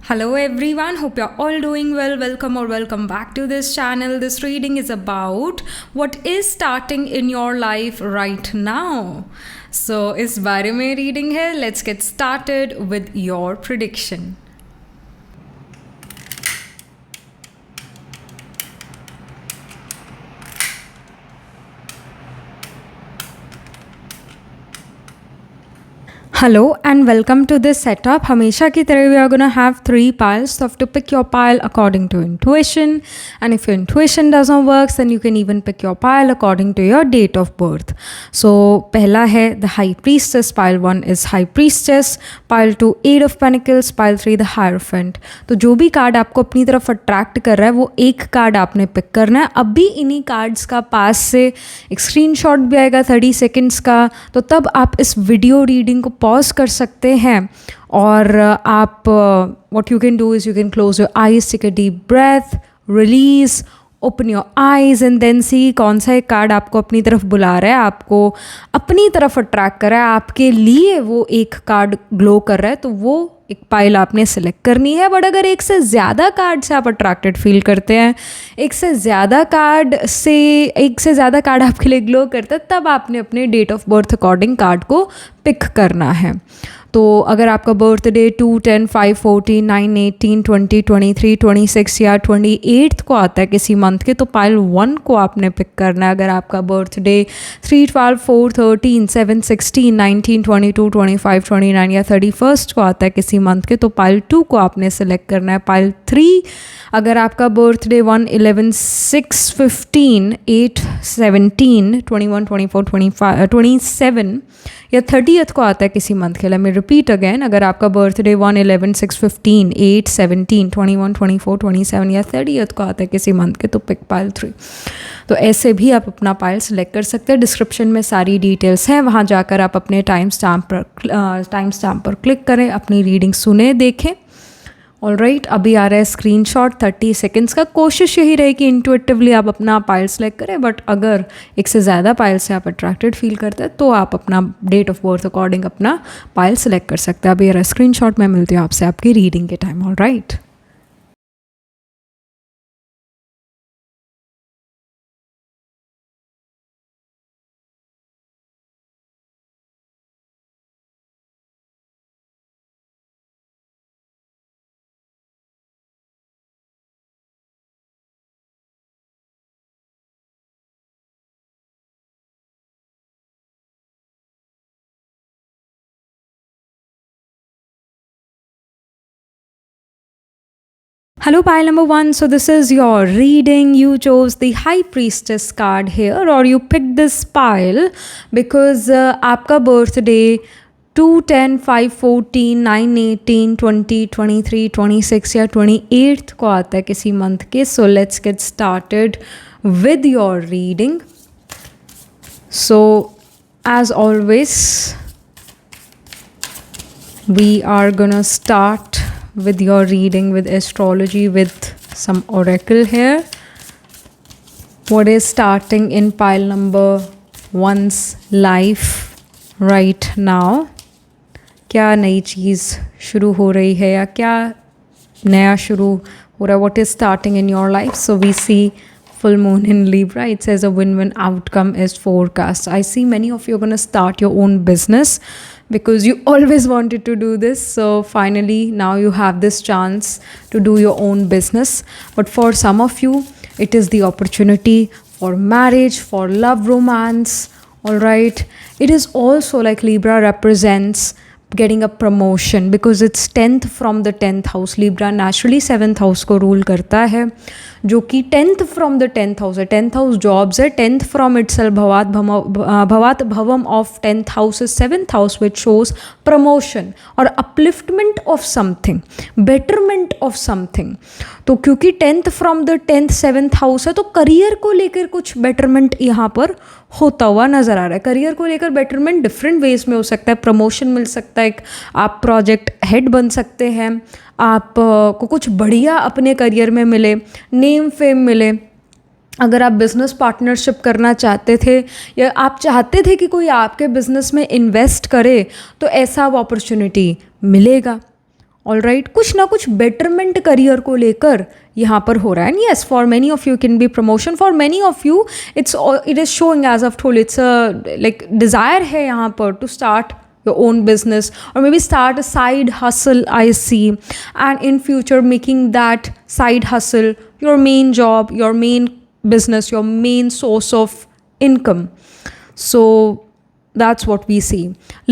Hello everyone, hope you're all doing well. Welcome back to this channel. This reading is about what is starting in your life right now. So इस बारे में reading है. Let's get started with your prediction. Hello and welcome to this setup. हमेशा की तरह we are gonna have 3 piles. So you have to pick your pile according to intuition, and if your intuition doesn't work, then you can even pick your pile according to your date of birth. So पहला है the High Priestess. Pile 1 is High Priestess. Pile 2 Eight of Pentacles. Pile 3 the Hierophant. तो जो भी card आपको अपनी तरफ attract कर रहा है वो एक कार्ड आपने पिक करना है. अभी इन्हीं कार्ड्स का पास से एक स्क्रीनशॉट भी आएगा 30 सेकेंड्स का, तो तब आप इस वीडियो रीडिंग को पॉज कर सकते हैं और आप what you can do is you can close your eyes, take a deep breath, release, open your eyes and then see कौन सा एक कार्ड आपको अपनी तरफ बुला रहा है, आपको अपनी तरफ अट्रैक्ट कर रहा है, आपके लिए वो एक कार्ड ग्लो कर रहा है, तो वो एक पाइल आपने सेलेक्ट करनी है. बट अगर एक से ज़्यादा कार्ड से आप अट्रैक्टेड फील करते हैं, एक से ज़्यादा कार्ड आपके लिए ग्लो करता है, तब आपने अपने date of birth according card को पिक करना है. तो अगर आपका बर्थडे 2, 10, 5, 14, 9, 18, 20, 23, 26 या 28 को आता है किसी मंथ के, तो पाइल 1 को आपने पिक करना है. अगर आपका बर्थडे 3, 12, 4, 13, 7, 16, 19, 22, 25, 29 या 31 को आता है किसी मंथ के, तो पाइल 2 को आपने सेलेक्ट करना है. पाइल 3 अगर आपका बर्थडे 1, 11, 6, 15, 8, 17, 21, 24, 25, 27 या 30th को आता है किसी मंथ के लिए. मैं रिपीट अगेन, अगर आपका बर्थडे 1, 11, 6, 15, 8, 17, 21, 24, 27 या 30th को आता है किसी मंथ के, तो पिक पाइल 3. तो ऐसे भी आप अपना पाइल सेलेक्ट कर सकते हैं. डिस्क्रिप्शन में सारी डिटेल्स हैं, वहाँ जाकर आप अपने टाइम स्टैम्प पर क्लिक करें, अपनी रीडिंग सुने, देखें. ऑलराइट, अभी आ रहा है स्क्रीनशॉट 30 सेकेंड्स का. कोशिश यही रहे कि इंट्यूटिवली आप अपना पाइल सेलेक्ट करें, बट अगर एक से ज़्यादा पाइल से आप अट्रैक्टेड फील करते हैं तो आप अपना डेट ऑफ बर्थ अकॉर्डिंग अपना पाइल सेलेक्ट कर सकते हैं. अभी आ रहा है स्क्रीनशॉट. मैं मिलती हूँ आपसे आपकी रीडिंग के time. Alright. Hello pile number 1. So this is your reading. You chose the High Priestess card here, or you picked this pile because आपका birthday 2, 10, 5, 14, 9, 18, 20, 23, 26 या 28 को आता है किसी मंथ के. So let's get started with your reading. So as always, we are gonna start with your reading with astrology, with some oracle here. What is starting in pile number 1's life right now? क्या नई चीज़ शुरू हो रही है या क्या नया शुरू हो रहा है? What is starting in your life? So we see full moon in Libra. It says a win-win outcome is forecast. I see many of you are going to start your own business because you always wanted to do this. So finally now you have this chance to do your own business. But for some of you it is the opportunity for marriage, for love, romance. All right, it is also like Libra represents getting a promotion because it's 10th from the 10th house. Libra naturally 7th house को rule करता है, जो कि 10th from the 10th house है. 10th house jobs है. 10th from itself भवात भवम of 10th house is 7th house, which shows promotion और upliftment of something, betterment of something. तो क्योंकि 10th from the 10th 7th house है, तो career को लेकर कुछ betterment यहाँ पर होता हुआ नज़र आ रहा है. करियर को लेकर बेटरमेंट डिफरेंट वेज में हो सकता है. प्रमोशन मिल सकता है, आप प्रोजेक्ट हेड बन सकते हैं, आप को कुछ बढ़िया अपने करियर में मिले, नेम फेम मिले. अगर आप बिज़नेस पार्टनरशिप करना चाहते थे या आप चाहते थे कि कोई आपके बिज़नेस में इन्वेस्ट करे, तो ऐसा अब अपॉर्चुनिटी मिलेगा. ऑल राइट, कुछ ना कुछ बेटरमेंट करियर को लेकर यहाँ पर हो रहा है. And yes, for many of you can be promotion, for many of you it is showing as of told it's like desire है यहाँ पर to start your own business or maybe start a side hustle. I see, and in future making that side hustle your main job, your main business, your main source of income. So that's what we see.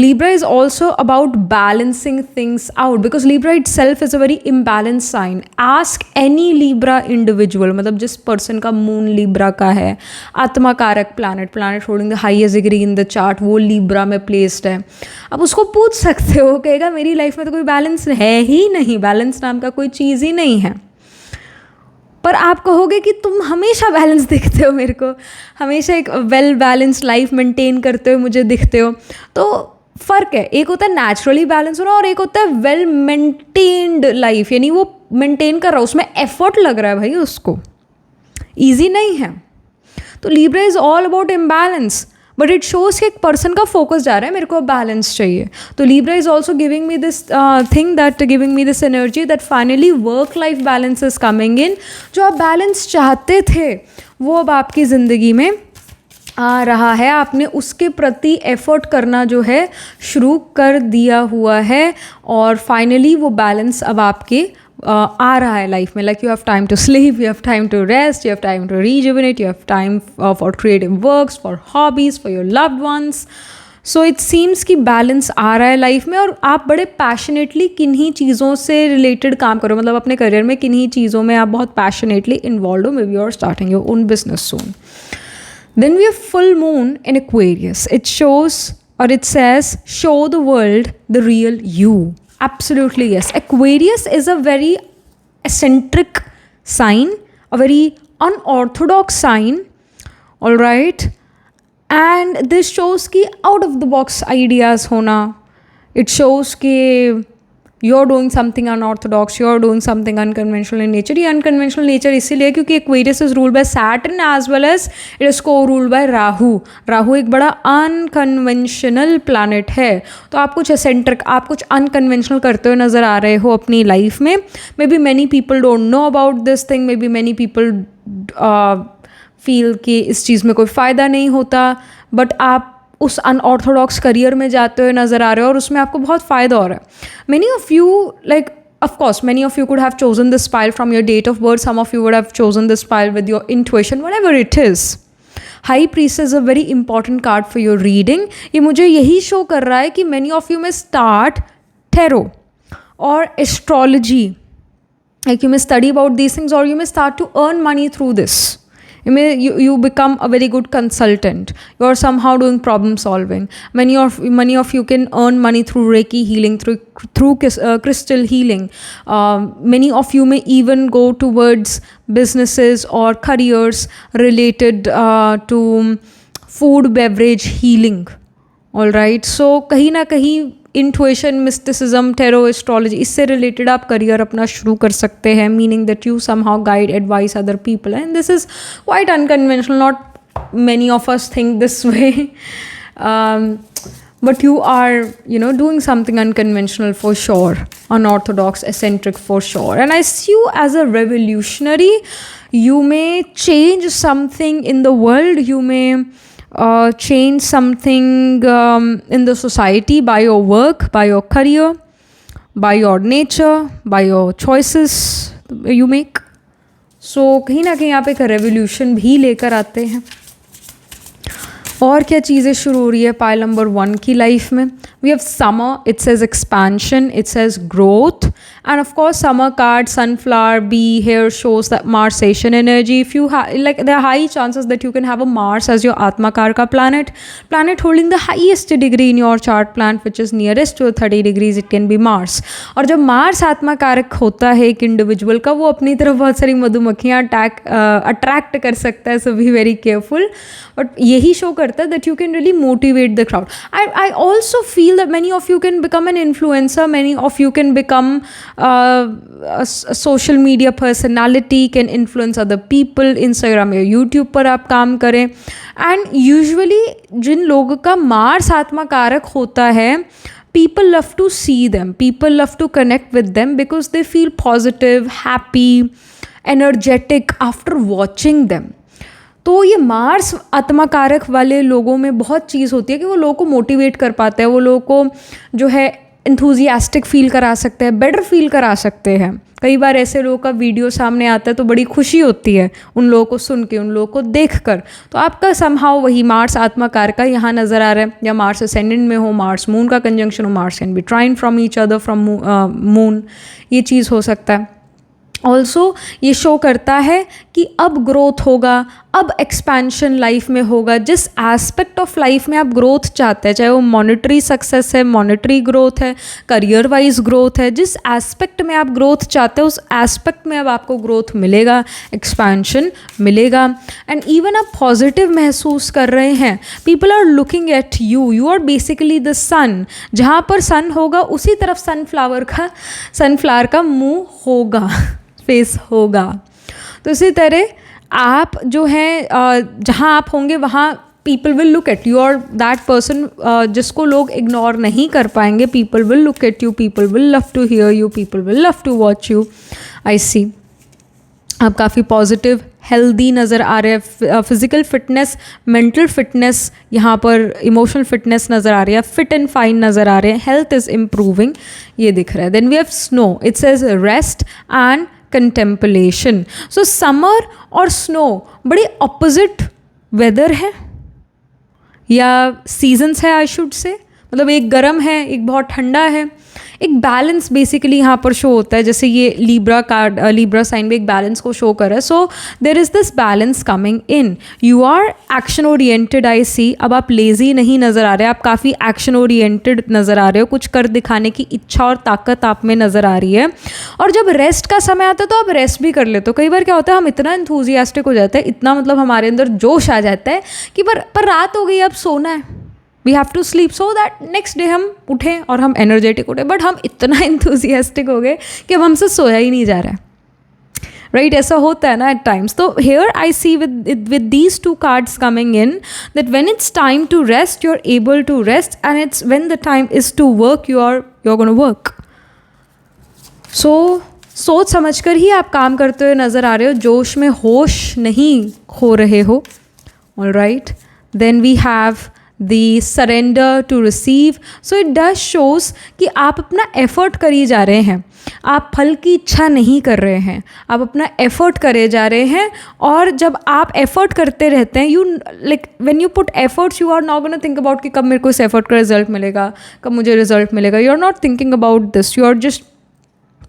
Libra is also about balancing things out because Libra itself is a very imbalanced sign. Ask any Libra individual, मतलब जिस person का moon Libra का है, आत्मा कारक planet holding the highest degree in the chart, वो Libra में placed है. अब उसको पूछ सकते हो, कहेगा मेरी लाइफ में तो कोई बैलेंस है ही नहीं, बैलेंस नाम का कोई चीज़ ही नहीं है. पर आप कहोगे कि तुम हमेशा बैलेंस दिखते हो, मेरे को हमेशा एक वेल बैलेंस्ड लाइफ मेंटेन करते हुए मुझे दिखते हो. तो फ़र्क है, एक होता है नेचुरली बैलेंस होना और एक होता है वेल मेंटेन्ड लाइफ, यानी वो मेंटेन कर रहा है, उसमें एफर्ट लग रहा है भाई, उसको ईजी नहीं है. तो Libra is all about imbalance, but it shows कि एक पर्सन का फोकस जा रहा है, मेरे को बैलेंस चाहिए. तो Libra is also giving me this thing that giving me this energy that finally work life balance is coming in. जो आप बैलेंस चाहते थे वो अब आपकी ज़िंदगी में आ रहा है. आपने उसके प्रति एफर्ट करना जो है शुरू कर दिया हुआ है और फाइनली वो बैलेंस अब आपके आ रहा है लाइफ में. Like you have time to sleep, you have time to rest, you have time to rejuvenate, you have time for creative works, for hobbies, for your loved ones. So it seems कि balance आ रहा है life में और आप बड़े passionately किन्हीं चीज़ों से रिलेटेड काम करो, मतलब अपने करियर में किन्हीं चीज़ों में आप बहुत पैशनेटली इन्वॉल्व हो. Maybe you are starting your own business soon. Then we have full moon in Aquarius. It shows, or it says, show the world the real you. Absolutely yes. Aquarius is a very eccentric sign, a very unorthodox sign. All right. And this shows कि out of the box ideas होना. It shows कि you're doing something unorthodox, you're doing something unconventional in nature. ये unconventional nature इसीलिए क्योंकि Aquarius is ruled by Saturn as well as it is co-ruled by Rahu. Rahu एक बड़ा unconventional planet है. तो आप कुछ eccentric, आप कुछ unconventional करते हुए नज़र आ रहे हो अपनी लाइफ में. Maybe many people don't know about this thing, maybe many people feel कि इस चीज़ में कोई फ़ायदा नहीं होता, बट आप उस अनऑर्थोडॉक्स करियर में जाते हुए नज़र आ रहे हो और उसमें आपको बहुत फ़ायदा हो रहा है. Many of you like of course many of you could have chosen this pile from your date of birth, some of you would have chosen this pile with your intuition, whatever it is. High Priestess is a very important card for your reading. ये मुझे यही show कर रहा है कि many of you may start tarot or astrology, like you may study about these things or you may start to earn money through this. You become a very good consultant. You are somehow doing problem solving. Many of you can earn money through Reiki healing, through crystal healing. Many of you may even go towards businesses or careers related to food, beverage, healing. All right. So कहीं ना कहीं intuition, mysticism, tarot, astrology, इससे related आप career अपना शुरू कर सकते हैं. Meaning that you somehow guide, advice other people and this is quite unconventional. Not many of us think this way, but you are doing something unconventional for sure, unorthodox, eccentric for sure. And I see you as a revolutionary. You may change something in the world, you may change something in the society by your work, by your career, by your nature, by your choices you make. So कहीं ना कहीं आप एक revolution भी लेकर आते हैं. और क्या चीज़ें शुरू हो रही है पाइल नंबर 1 की लाइफ में? We have summer, it says expansion, it says growth, and of course summer card, sunflower, bee here shows that Marsation energy. If you like, there are high chances that you can have a Mars as your Atma Karka planet holding the highest degree in your chart planet, which is nearest to 30 degrees. It can be Mars. और जब Mars आत्मा कारक होता है एक individual का, वो अपनी तरफ बहुत सारी मधुमक्खियाँ अट्रैक्ट कर सकता है. सो बी वेरी केयरफुल. बट यही शो करता है that you can really motivate the crowd. I also feel that many of you can become an influencer, many of you can become a social media personality, can influence other people. Instagram या YouTube पर आप काम करें. And usually जिन लोगों का Mars आत्मा कारक होता है, people love to see them, people love to connect with them because they feel positive, happy, energetic after watching them. तो ये मार्स आत्मा कारक वाले लोगों में बहुत चीज़ होती है कि वो लोगों को मोटिवेट कर पाते हैं, वो लोगों को जो है एंथुजियास्टिक फील करा सकते हैं, बेटर फील करा सकते हैं. कई बार ऐसे लोगों का वीडियो सामने आता है तो बड़ी खुशी होती है उन लोगों को सुन के, उन लोगों को देख कर. तो आपका समहाउ वही मार्स आत्मा कारक का यहाँ नज़र आ रहा है, या मार्स असेंडेंट में हो, मार्स मून का कंजंक्शन हो, Mars can be trine from each other from Moon, ये चीज़ हो सकता है. ऑल्सो ये शो करता है कि अब ग्रोथ होगा, अब एक्सपेंशन लाइफ में होगा. जिस एस्पेक्ट ऑफ लाइफ में आप ग्रोथ चाहते हैं, चाहे वो मॉनेटरी सक्सेस है, मॉनेटरी ग्रोथ है, करियर वाइज ग्रोथ है, जिस एस्पेक्ट में आप ग्रोथ चाहते हैं उस एस्पेक्ट में अब आपको ग्रोथ मिलेगा, एक्सपेंशन मिलेगा. एंड इवन आप पॉजिटिव महसूस कर रहे हैं. People are looking at you, you are basically the sun. जहाँ पर सन होगा उसी तरफ सनफ्लावर का मुँह होगा, फेस होगा. तो इसी तरह आप जो हैं जहाँ आप होंगे वहाँ people will look at you, और दैट पर्सन जिसको लोग इग्नोर नहीं कर पाएंगे, people will look at you, people will love to hear you, people will love to watch you. I see आप काफ़ी पॉजिटिव, हेल्दी नज़र आ रहे हैं. फिज़िकल फिटनेस, मेंटल फिटनेस, यहाँ पर इमोशनल फिटनेस नज़र आ रही है, फिट एंड फाइन नज़र आ रहे हैं, हेल्थ इज़ इम्प्रूविंग, ये दिख रहा है. Then we have snow, it says rest and contemplation. So summer और स्नो बड़े ऑपोजिट वेदर है या सीजन्स है, आई शुड से. मतलब एक गर्म है, एक बहुत ठंडा है. एक बैलेंस बेसिकली यहाँ पर शो होता है, जैसे ये लीब्रा कार्ड, लीब्रा साइन में एक बैलेंस को शो कर रहा है. So there is this balance coming in. You are action oriented, I see. अब आप लेजी नहीं नज़र आ रहे, आप काफ़ी एक्शन ओरिएंटेड नज़र आ रहे हो, कुछ कर दिखाने की इच्छा और ताकत आप में नज़र आ रही है. और जब रेस्ट का समय आता है तो आप रेस्ट भी कर लेते हो. कई बार क्या होता है, हम इतना एंथुजियास्टिक हो जाते हैं, इतना मतलब हमारे अंदर जोश आ जाता है कि पर रात हो गई, अब सोना है, we have to sleep, so that next day हम उठें और हम एनर्जेटिक उठें. बट हम इतना इंथुजियास्टिक हो गए कि अब हमसे सोया ही नहीं जा रहा है. राइट, ऐसा होता है ना एट टाइम्स. तो here I see with these two cards coming in that when it's time to rest you are able to rest, and it's when the time is to work you are gonna work. So सोच समझ कर ही आप काम करते हुए नज़र आ रहे हो, जोश में होश नहीं खो रहे हो. Alright, then we have the surrender to receive. So it does shows कि आप अपना एफर्ट करी जा रहे हैं, आप फल की इच्छा नहीं कर रहे हैं, आप अपना एफर्ट करे जा रहे हैं. और जब आप एफर्ट करते रहते हैं, you like when you put efforts you are not gonna think about कि कब मेरे को इस एफर्ट का रिजल्ट मिलेगा, कब मुझे रिजल्ट मिलेगा. You are not thinking about this, you are just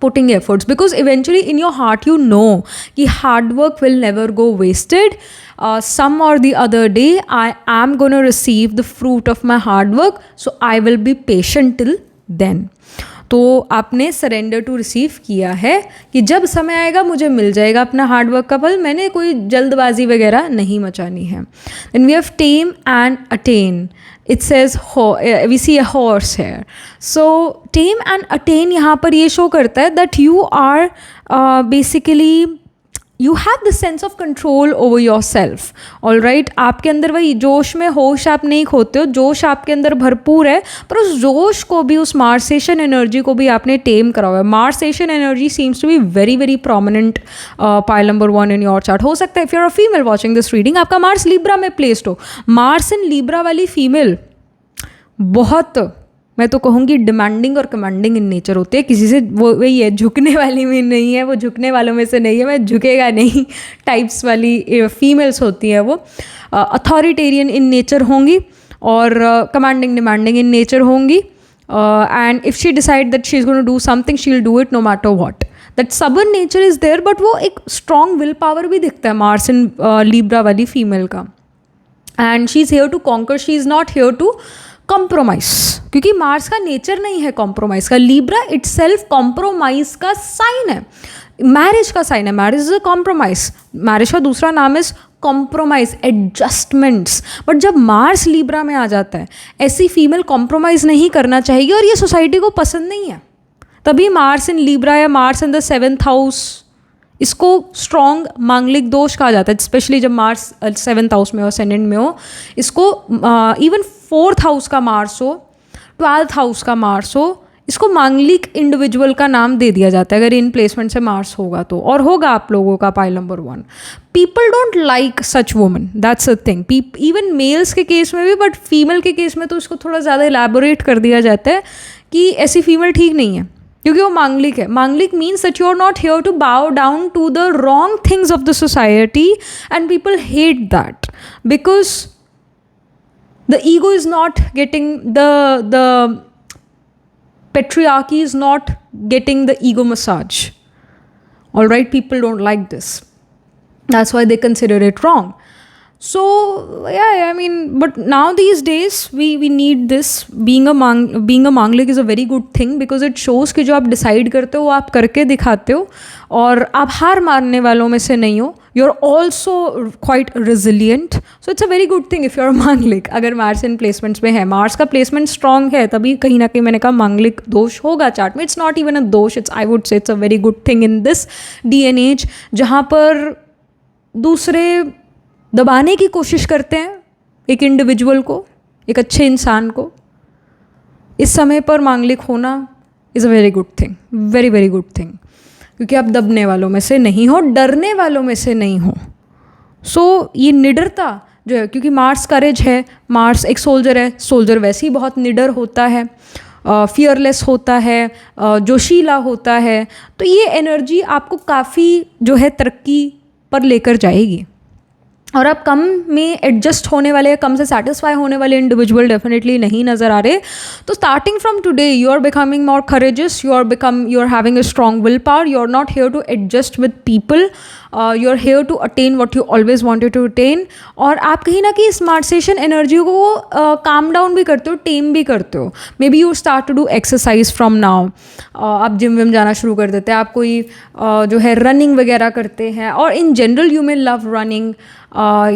putting efforts because eventually in your heart you know कि hard work will never go wasted. Some or the other day I am going to receive the fruit of my hard work, so I will be patient till then. तो आपने surrender to receive किया है कि जब समय आएगा मुझे मिल जाएगा अपना हार्डवर्क का फल, मैंने कोई जल्दबाजी वगैरह नहीं मचानी है. Then we have tame and attain. It says we see a horse here. So tame and attain यहाँ पर ये शो करता है that you are basically you have the sense of control over your self. All right, आपके अंदर वही जोश में होश आप नहीं खोते हो, जोश आपके अंदर भरपूर है, पर उस जोश को भी, उस मार्सेशन एनर्जी को भी आपने टेम करा हुआ है. Martian energy seems to be very very prominent pile number 1 in your chart. हो सकता है if you are a female watching this reading आपका मार्स लिब्रा में प्लेस्ड हो. मार्स इन लिब्रा वाली फीमेल बहुत, मैं तो कहूँगी डिमांडिंग और कमांडिंग इन नेचर होती है. किसी से वो वही है, झुकने वाली में नहीं है, वो झुकने वालों में से नहीं है, मैं झुकेगा नहीं टाइप्स वाली फीमेल्स होती हैं. वो अथॉरिटेरियन इन नेचर होंगी और कमांडिंग डिमांडिंग इन नेचर होंगी. And if she decide that she is going to do something she will do it no matter what. That stubborn nature is there, but वो एक strong will power भी दिखता है Mars in Libra वाली female का. And she is here to conquer, she is not here to compromise, क्योंकि Mars का nature नहीं है कॉम्प्रोमाइज़ का. लिब्रा इटसेल्फ कॉम्प्रोमाइज़ का साइन है, मैरिज का साइन है. Marriage is a compromise, marriage का दूसरा नाम इज़ कॉम्प्रोमाइज़, एडजस्टमेंट्स. बट जब मार्स लिब्रा में आ जाता है, ऐसी फीमेल कॉम्प्रोमाइज़ नहीं करना चाहिए और ये सोसाइटी को पसंद नहीं है. तभी मार्स इन लिब्रा या Mars in the 7th house, इसको स्ट्रॉन्ग मांगलिक दोष कहा जाता है. स्पेशली जब मार्स 7th हाउस में हो, असेंडेंट में हो. इसको इवन 4th हाउस का मार्स हो 12th हाउस का मार्स हो, इसको मांगलिक इंडिविजुअल का नाम दे दिया जाता है अगर इन प्लेसमेंट से मार्स होगा तो, और होगा आप लोगों का pile number 1. People don't like such woman, that's a thing. Even males के केस में भी, बट फीमेल के केस में तो इसको थोड़ा ज़्यादा इलेबोरेट कर दिया जाता है कि ऐसी फीमेल ठीक नहीं है क्योंकि वो मांगलिक है. Manglik means that you are not here to bow down to the wrong things of the society, and people hate that because the ego is not getting the patriarchy is not getting the ego massage. All right, people don't like this. That's why they consider it wrong. So yeah, I mean, but now these days we need this. Being a Manglik is a very good thing because it shows कि जो आप decide करते हो वो आप करके दिखाते हो और आप हार मारने वालों में से नहीं हो. You're also quite resilient. So it's a very good thing if you're a Manglik. अगर Mars in placements में है, Mars का placement strong है, तभी कहीं ना कहीं मैंने कहा Manglik दोष होगा चार्ट में. It's not even a दोष, I would say it's a very good thing in this day and age जहाँ पर दूसरे दबाने की कोशिश करते हैं एक इंडिविजुअल को, एक अच्छे इंसान को. इस समय पर मांगलिक होना is a very good thing, very very good thing, क्योंकि आप दबने वालों में से नहीं हो, डरने वालों में से नहीं हो. सो ये निडरता जो है, क्योंकि मार्स करेज है, मार्स एक सोल्जर है, सोल्जर वैसे ही बहुत निडर होता है, फियरलेस होता है, जोशीला होता है. तो ये एनर्जी आपको काफ़ी जो है तरक्की पर लेकर जाएगी. और आप कम में एडजस्ट होने वाले, कम से सेटिस्फाई होने वाले इंडिविजुअल डेफिनेटली नहीं नज़र आ रहे. तो starting from today you are becoming more courageous, you are having a strong will power, you are not here to adjust with people, you are here to attain what you always wanted to attain. और आप कहीं ना कहीं स्मार्टेशन energy को calm down भी करते हो, टेम भी करते हो. Maybe you start to do exercise from now. आप जिम विम जाना शुरू कर देते हैं, आप कोई जो है रनिंग वगैरह करते हैं, और in general you may love running,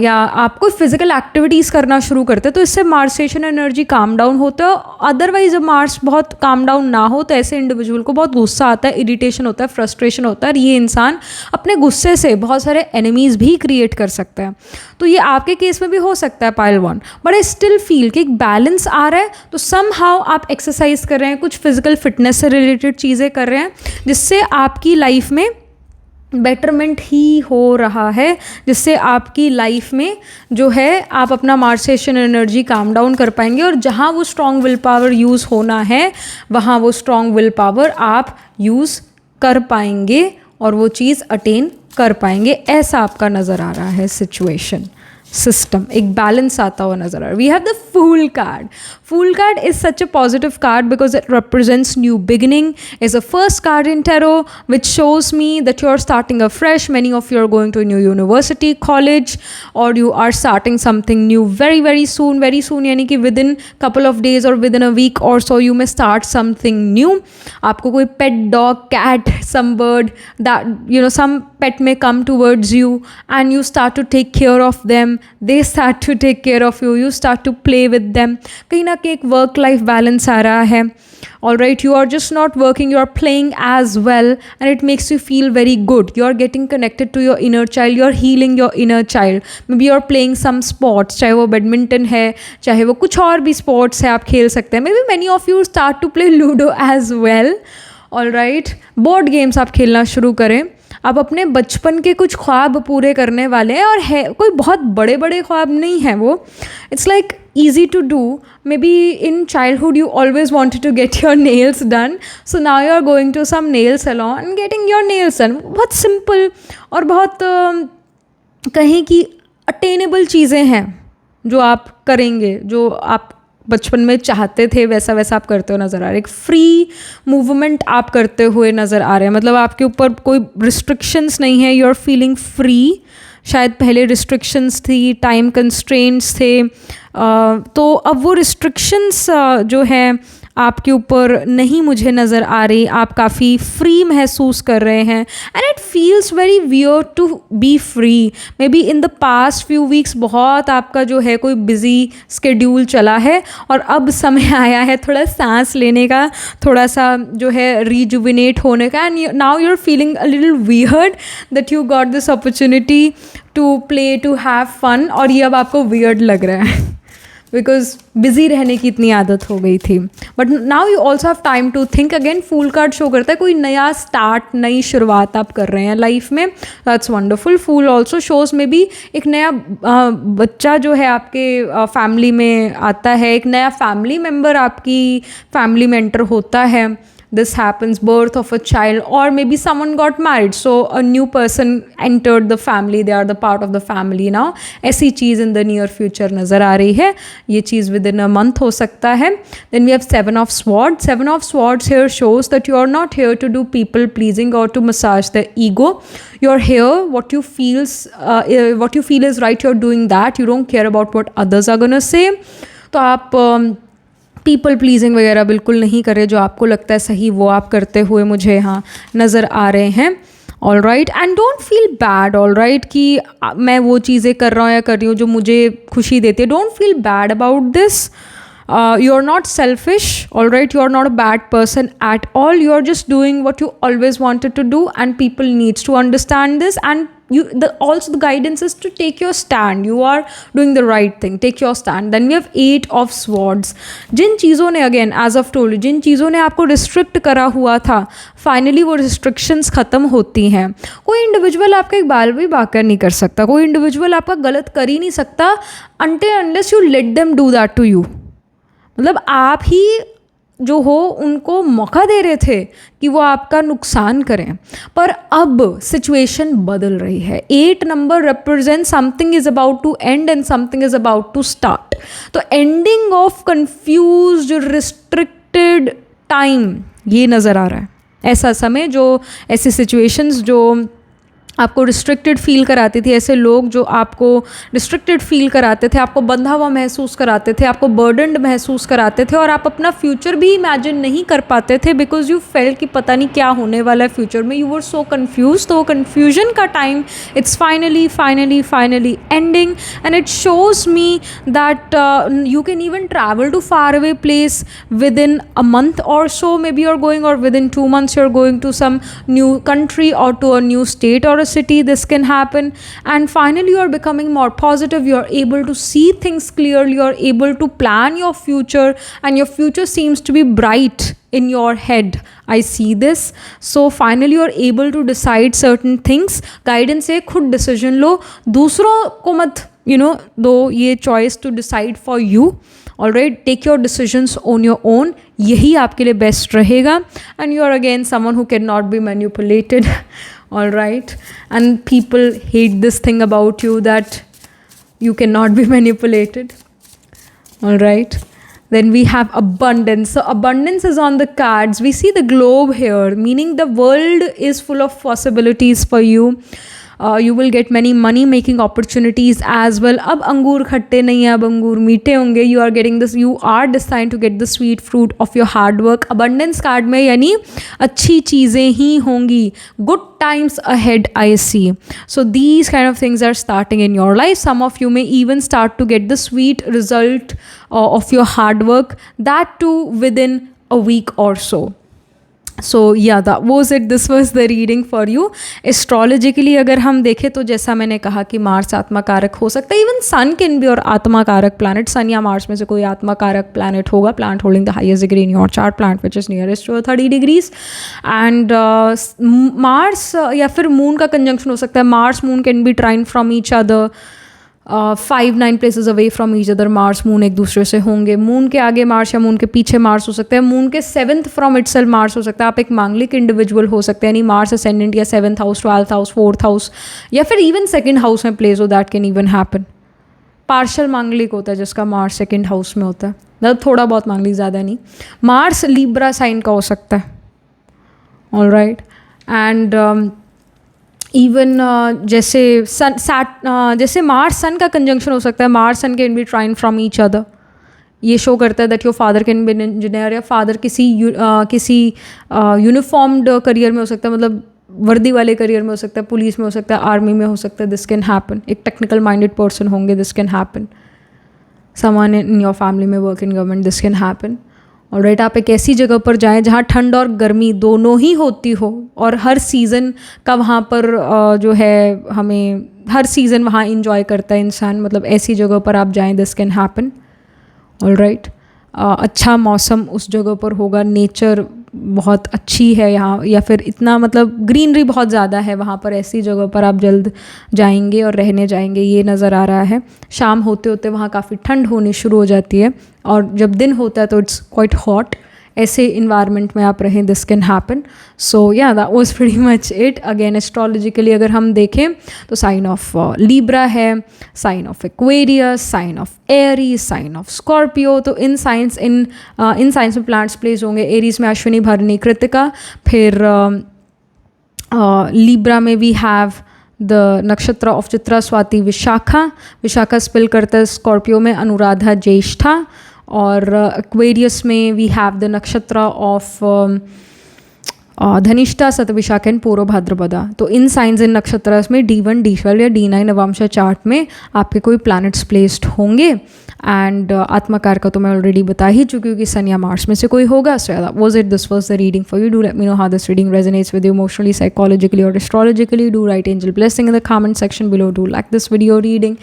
या आप कोई फिजिकल एक्टिविटीज़ करना शुरू करते हैं. तो इससे मार्सेशन एनर्जी काम डाउन होता है. अदरवाइज जब मार्स बहुत काम डाउन ना हो तो ऐसे इंडिविजुअल को बहुत गुस्सा आता है, इरिटेशन होता है, फ्रस्ट्रेशन होता है, और ये इंसान अपने गुस्से से बहुत सारे एनिमीज़ भी क्रिएट कर सकता है. तो ये आपके केस में भी हो सकता है pile 1. But I still feel कि एक बैलेंस आ रहा है. तो सम हाउ आप एक्सरसाइज कर रहे हैं, कुछ फिजिकल फिटनेस से रिलेटेड चीज़ें कर रहे हैं, जिससे आपकी लाइफ में बेटरमेंट ही हो रहा है, जिससे आपकी लाइफ में जो है आप अपना मार्सेशन एनर्जी काम डाउन कर पाएंगे. और जहाँ वो स्ट्रॉन्ग विल पावर यूज़ होना है वहाँ वो स्ट्रॉन्ग विल पावर आप यूज़ कर पाएंगे और वो चीज़ अटेन कर पाएंगे. ऐसा आपका नज़र आ रहा है सिचुएशन सिस्टम, एक बैलेंस आता हुआ नजर आ रहा है. We have the fool card. Fool card is such a positive card because it represents new beginning. Is a first card in tarot which shows me that you are starting afresh. Many of you are going to a new university, college, or you are starting something new very very soon. Very soon यानी कि within couple of days or within a week or so you may start something new. आपको कोई pet dog, cat, some bird that you know, some pet may come towards you and you start to take care of them. They start to take care of you. You start to play with them. कहीं ना कहीं एक work life balance आ रहा है. Alright, you are just not working, you are playing as well, and it makes you feel very good. You are getting connected to your inner child, you are healing your inner child. Maybe you are playing some sports, चाहे वो badminton है, चाहे वो कुछ और भी sports है, आप खेल सकते हैं. Maybe many of you start to play Ludo as well. Alright, board games आप खेलना शुरू करें. आप अपने बचपन के कुछ ख्वाब पूरे करने वाले हैं, और है कोई बहुत बड़े बड़े ख्वाब नहीं हैं वो. It's like easy to do. Maybe in childhood you always wanted to get your nails done, so now you are going to some nail salon and getting your nails done. बहुत simple और बहुत कहीं की attainable चीज़ें हैं जो आप करेंगे, जो आप बचपन में चाहते थे वैसा वैसा आप करते हुए नज़र आ रहे हैं. एक फ्री मूवमेंट आप करते हुए नज़र आ रहे हैं, मतलब आपके ऊपर कोई रिस्ट्रिक्शंस नहीं है. You are feeling free. शायद पहले रिस्ट्रिक्शंस थी, टाइम कंस्ट्रेंट्स थे, तो अब वो रिस्ट्रिक्शंस जो है आपके ऊपर नहीं मुझे नज़र आ रही. आप काफ़ी फ्री महसूस कर रहे हैं, and it feels very weird to be free. Maybe in the past few weeks बहुत आपका जो है कोई बिज़ी स्केड्यूल चला है, और अब समय आया है थोड़ा सांस लेने का, थोड़ा सा जो है रिजुविनेट होने का. And now you are feeling a little weird that you got this opportunity to play, to have fun, और ये अब आपको वियर्ड लग रहा है. बिकॉज बिजी रहने की इतनी आदत हो गई थी. But now you also have time to think again. Fool card show करता है कोई नया स्टार्ट, नई शुरुआत आप कर रहे हैं लाइफ में. That's wonderful. Fool also shows में भी एक नया बच्चा जो है आपके फैमिली में आता है, एक नया फैमिली मेम्बर आपकी फैमिली में एंटर होता है. This happens, birth of a child, or maybe someone got married, so a new person entered the family, they are the part of the family now. ऐसी चीज़ in the near future नज़र आ रही है. ये चीज़ within a month हो सकता है. Then we have Seven of Swords. Seven of Swords here shows that you are not here to do people pleasing or to massage the ego. You're here, what you feel is right, you're doing that. You don't care about what others are gonna say. तो आप people pleasing वगैरह बिल्कुल नहीं कर रहे. जो आपको लगता है सही वो आप करते हुए मुझे यहाँ नज़र आ रहे हैं. All right. And don't feel bad. All right कि मैं वो चीज़ें कर रहा हूँ या कर रही हूँ जो मुझे खुशी देती है. Don't feel bad about this. You are not selfish. All right, you are not a bad person at all. You are just doing what you always wanted to do, and people needs to understand this. And also the guidance is to take your stand. You are doing the right thing. Take your stand. Then we have 8 of Swords. जिन चीज़ों ने, again as I've told you, जिन चीज़ों ने आपको restrict करा हुआ था, finally वो restrictions ख़त्म होती हैं. कोई इंडिविजुअल आपका एक बाल भी बाकर नहीं कर सकता. कोई इंडिविजुअल आपका गलत कर ही नहीं सकता until unless you let them do that to you. मतलब आप ही जो हो उनको मौका दे रहे थे कि वो आपका नुकसान करें. पर अब सिचुएशन बदल रही है. 8 number represent something is about to end end something is about to start. तो ending of confused restricted time ये नज़र आ रहा है. ऐसा समय जो, ऐसी सिचुएशंस जो आपको रिस्ट्रिक्टेड फील कराती थी, ऐसे लोग जो आपको रिस्ट्रिक्टेड फील कराते थे, आपको बंधा हुआ महसूस कराते थे, आपको बर्डनड महसूस कराते थे, और आप अपना फ्यूचर भी इमेजिन नहीं कर पाते थे बिकॉज यू फेल्ट कि पता नहीं क्या होने वाला है फ्यूचर में. You were so confuse. तो कन्फ्यूजन का time it's finally ending. And it shows me that you can even travel to far away place within a month और so. Maybe you are going, और within 2 months you are going to some new country or to a new state or a city. This can happen. And finally you are becoming more positive. You are able to see things clearly. You are able to plan your future, and your future seems to be bright in your head. I see this. So finally you are able to decide certain things. Guidance है, खुद decision लो, दूसरों को मत दो ये choice to decide for you. All right, take your decisions on your own. यही आपके लिए best रहेगा. And you are again someone who cannot be manipulated. All right, and people hate this thing about you, that you cannot be manipulated. All right. Then we have abundance. So abundance is on the cards. We see the globe here, meaning the world is full of possibilities for you. You will get many money making opportunities as well. अब अंगूर खट्टे नहीं है, अब अंगूर मीठे होंगे. You are getting this, you are destined to get the sweet fruit of your hard work. Abundance card में यानी अच्छी चीज़ें ही होंगी. Good times ahead I see. So these kind of things are starting in your life. Some of you may even start to get the sweet result of your hard work. That too within a week or so. So yeah, that was it. This was the reading for you. Astrologically अगर हम देखें तो जैसा मैंने कहा कि Mars आत्मा कारक हो सकता है. इवन सन कैन बी और आत्मा कारक प्लानट. सन या मार्स में से कोई आत्मा कारक प्लानट होगा. Planet holding the highest degree in your chart, planet which is nearest to 30 degrees. And Mars या फिर मून का कंजंक्शन हो सकता है. Mars moon can be trine from each other. 5-9 places away from each other. Mars moon एक दूसरे से होंगे. मून के आगे मार्स या मून के पीछे मार्स हो सकता है. मून के 7th फ्रॉम इटसेल्फ मार्स हो सकता है. आप एक मांगलिक इंडिविजुअल हो सकते हैं, यानी मार्स असेंडेंट या 7th house, 12th house, 4th house, या फिर इवन 2nd हाउस में प्लेस हो. That can even happen. Partial मांगलिक होता है जिसका मार्स 2nd हाउस में होता है, मतलब थोड़ा बहुत मांगलिक, ज़्यादा नहीं. मार्स लिब्रा साइन का हो सकता है. All right. एंड इवन जैसे जैसे मार्स सन का कंजंक्शन हो सकता है. Mars sun can be trine from each other. ये शो करता है that your father can be an engineer, या फादर किसी यूनिफॉर्म्ड करियर में हो सकता है, मतलब वर्दी वाले करियर में हो सकता है, पुलिस में हो सकता है, आर्मी में हो सकता है. This can happen. एक टेक्निकल माइंडेड पर्सन होंगे. This can happen. Someone in your family में work in government. This can happen. और राइट, आप एक ऐसी जगह पर जाएं जहाँ ठंड और गर्मी दोनों ही होती हो, और हर सीज़न का वहाँ पर जो है हमें हर सीज़न वहाँ इंजॉय करता है इंसान. मतलब ऐसी जगह पर आप जाएं. This can happen. All right. अच्छा मौसम उस जगह पर होगा, नेचर बहुत अच्छी है यहाँ, या फिर इतना मतलब ग्रीनरी बहुत ज़्यादा है वहाँ पर, ऐसी जगह पर आप जल्द जाएंगे और रहने जाएंगे, ये नज़र आ रहा है। शाम होते होते वहाँ काफ़ी ठंड होनी शुरू हो जाती है, और जब दिन होता है तो इट्स क्वाइट हॉट। ऐसे इन्वायरमेंट में आप रहें, this can happen. So yeah that was pretty much it. Again astrologically अगर हम देखें तो साइन ऑफ लीब्रा है, sign of Aquarius, sign of Aries, sign of Scorpio. तो इन साइंस में प्लांट्स प्लेस होंगे। एरीज में अश्विनी, भरणी, कृतिका। फिर लीब्रा में we have the nakshatra of Chitra, Swati, Vishakha. Vishakha spill करता है स्कॉर्पियो में, अनुराधा, ज्येष्ठा। और एक्वेरियस में we have the nakshatra of Dhanishtha, शतविशाख and पूर्व भाद्रपदा। तो इन साइंस इन नक्षत्र में D1, D12 या D9 नवांश चार्ट में आपके कोई प्लैनेट्स प्लेस्ड होंगे। एंड आत्मकार का तो मैं ऑलरेडी बता ही चुकी हूँ कि सन या मार्स में से कोई होगा। So was it, this was the reading for you. Do let me know how this reading resonates with you emotionally, psychologically और astrologically. Do write angel blessing in the comment section below. Do like this video reading,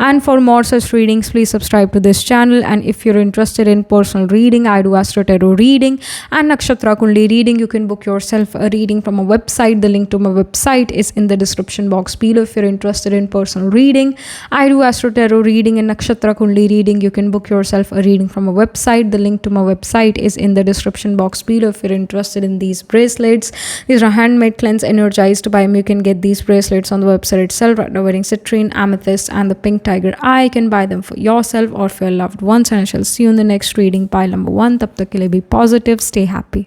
and for more such readings please subscribe to this channel. And if you're interested in personal reading, I do Astro Tarot reading and Nakshatra Kundli reading. You can book yourself a reading from a website. The link to my website is in the description box below. If you're interested in personal reading, I do Astro Tarot reading and Nakshatra Kundli reading. You can book yourself a reading from a website. The link to my website is in the description box below. If you're interested in these bracelets, these are handmade, cleansed, energized by me. You can get these bracelets on the website itself right now, wearing citrine, amethyst and the pink tiger eye. You can buy them for yourself or for your loved ones, and I shall see you in the next reading, pile number 1. Tab tak ke liye be positive, stay happy.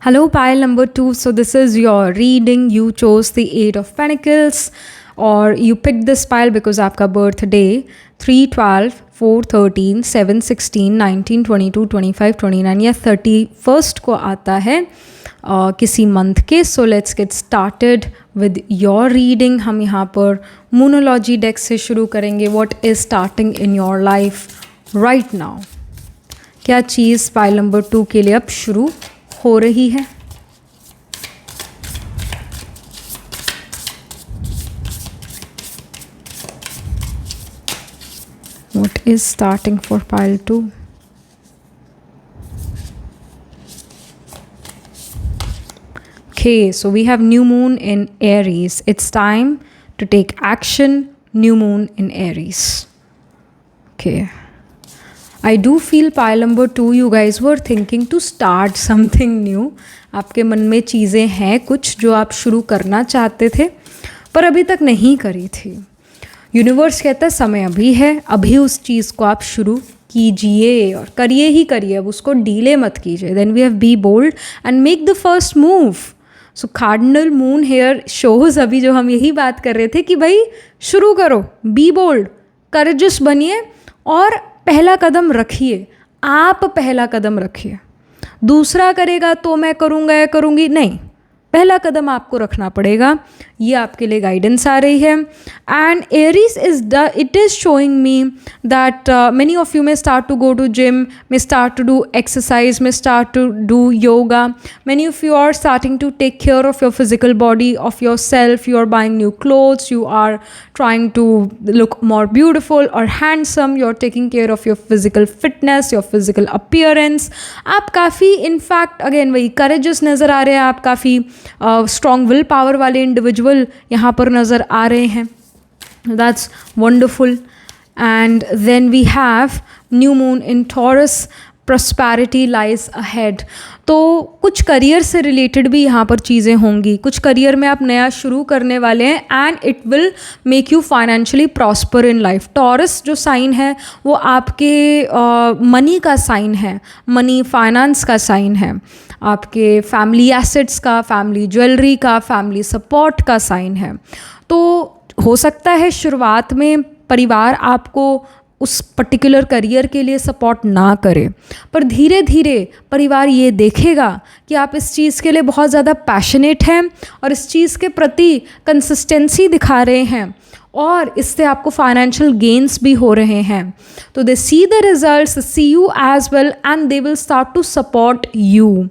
Hello pile number 2. So this is your reading. You chose the 8 of Pentacles, or you picked this pile because आपका birthday 3/12, 4/13, 7/16, 19, 22, 25, 29 या 31st को आता है किसी month के. So let's get started with your reading. हम यहाँ पर मूनोलॉजी डेक से शुरू करेंगे. What is starting in your life right now? क्या चीज़ पाइल नंबर 2 के लिए अब शुरू हो रही है? What is starting for pile 2? Okay, so we have new moon in Aries. It's time to take action. New moon in Aries. Okay. I do feel pile number 2 you guys were thinking to start something new. आपके मन में चीज़ें हैं कुछ जो आप शुरू करना चाहते थे पर अभी तक नहीं करी थी. यूनिवर्स कहता है समय अभी है, अभी उस चीज़ को आप शुरू कीजिए और करिए ही करिए, अब उसको डीले मत कीजिए. Then we have be bold and make the first move. So cardinal moon here shows अभी जो हम यही बात कर रहे थे कि भाई शुरू करो, बी बोल्ड, करेजस बनिए और पहला कदम रखिए. आप पहला कदम रखिए. दूसरा करेगा तो मैं करूँगा या करूँगी, नहीं, पहला कदम आपको रखना पड़ेगा. ये आपके लिए गाइडेंस आ रही है. And Aries it is showing me that many of you may start to go to gym, may start to do exercise, may start to do yoga. Many of you are starting to take care of your physical body, of your self. You are buying new clothes, you are trying to look more beautiful or handsome. You are taking care of your physical fitness, your physical appearance. आप काफ़ी in fact again वही courageous नज़र आ रहे हैं. आप काफ़ी strong will power वाले इंडिविजुअल यहाँ पर नज़र आ रहे हैं. That's wonderful. And then we have new moon in Taurus. Prosperity lies ahead. तो कुछ करियर से रिलेटेड भी यहाँ पर चीज़ें होंगी. कुछ करियर में आप नया शुरू करने वाले हैं and it will make you financially prosper in life. Taurus जो साइन है वो आपके मनी का साइन है, मनी फाइनेंस का साइन है, आपके फैमिली एसेट्स का, फैमिली ज्वेलरी का, फैमिली सपोर्ट का साइन है. तो हो सकता है शुरुआत में परिवार आपको उस पर्टिकुलर करियर के लिए सपोर्ट ना करे, पर धीरे धीरे परिवार ये देखेगा कि आप इस चीज़ के लिए बहुत ज़्यादा पैशनेट हैं और इस चीज़ के प्रति कंसिस्टेंसी दिखा रहे हैं और इससे आपको फाइनेंशियल गेन्स भी हो रहे हैं. तो they see the results, see you as well and they will start to support you.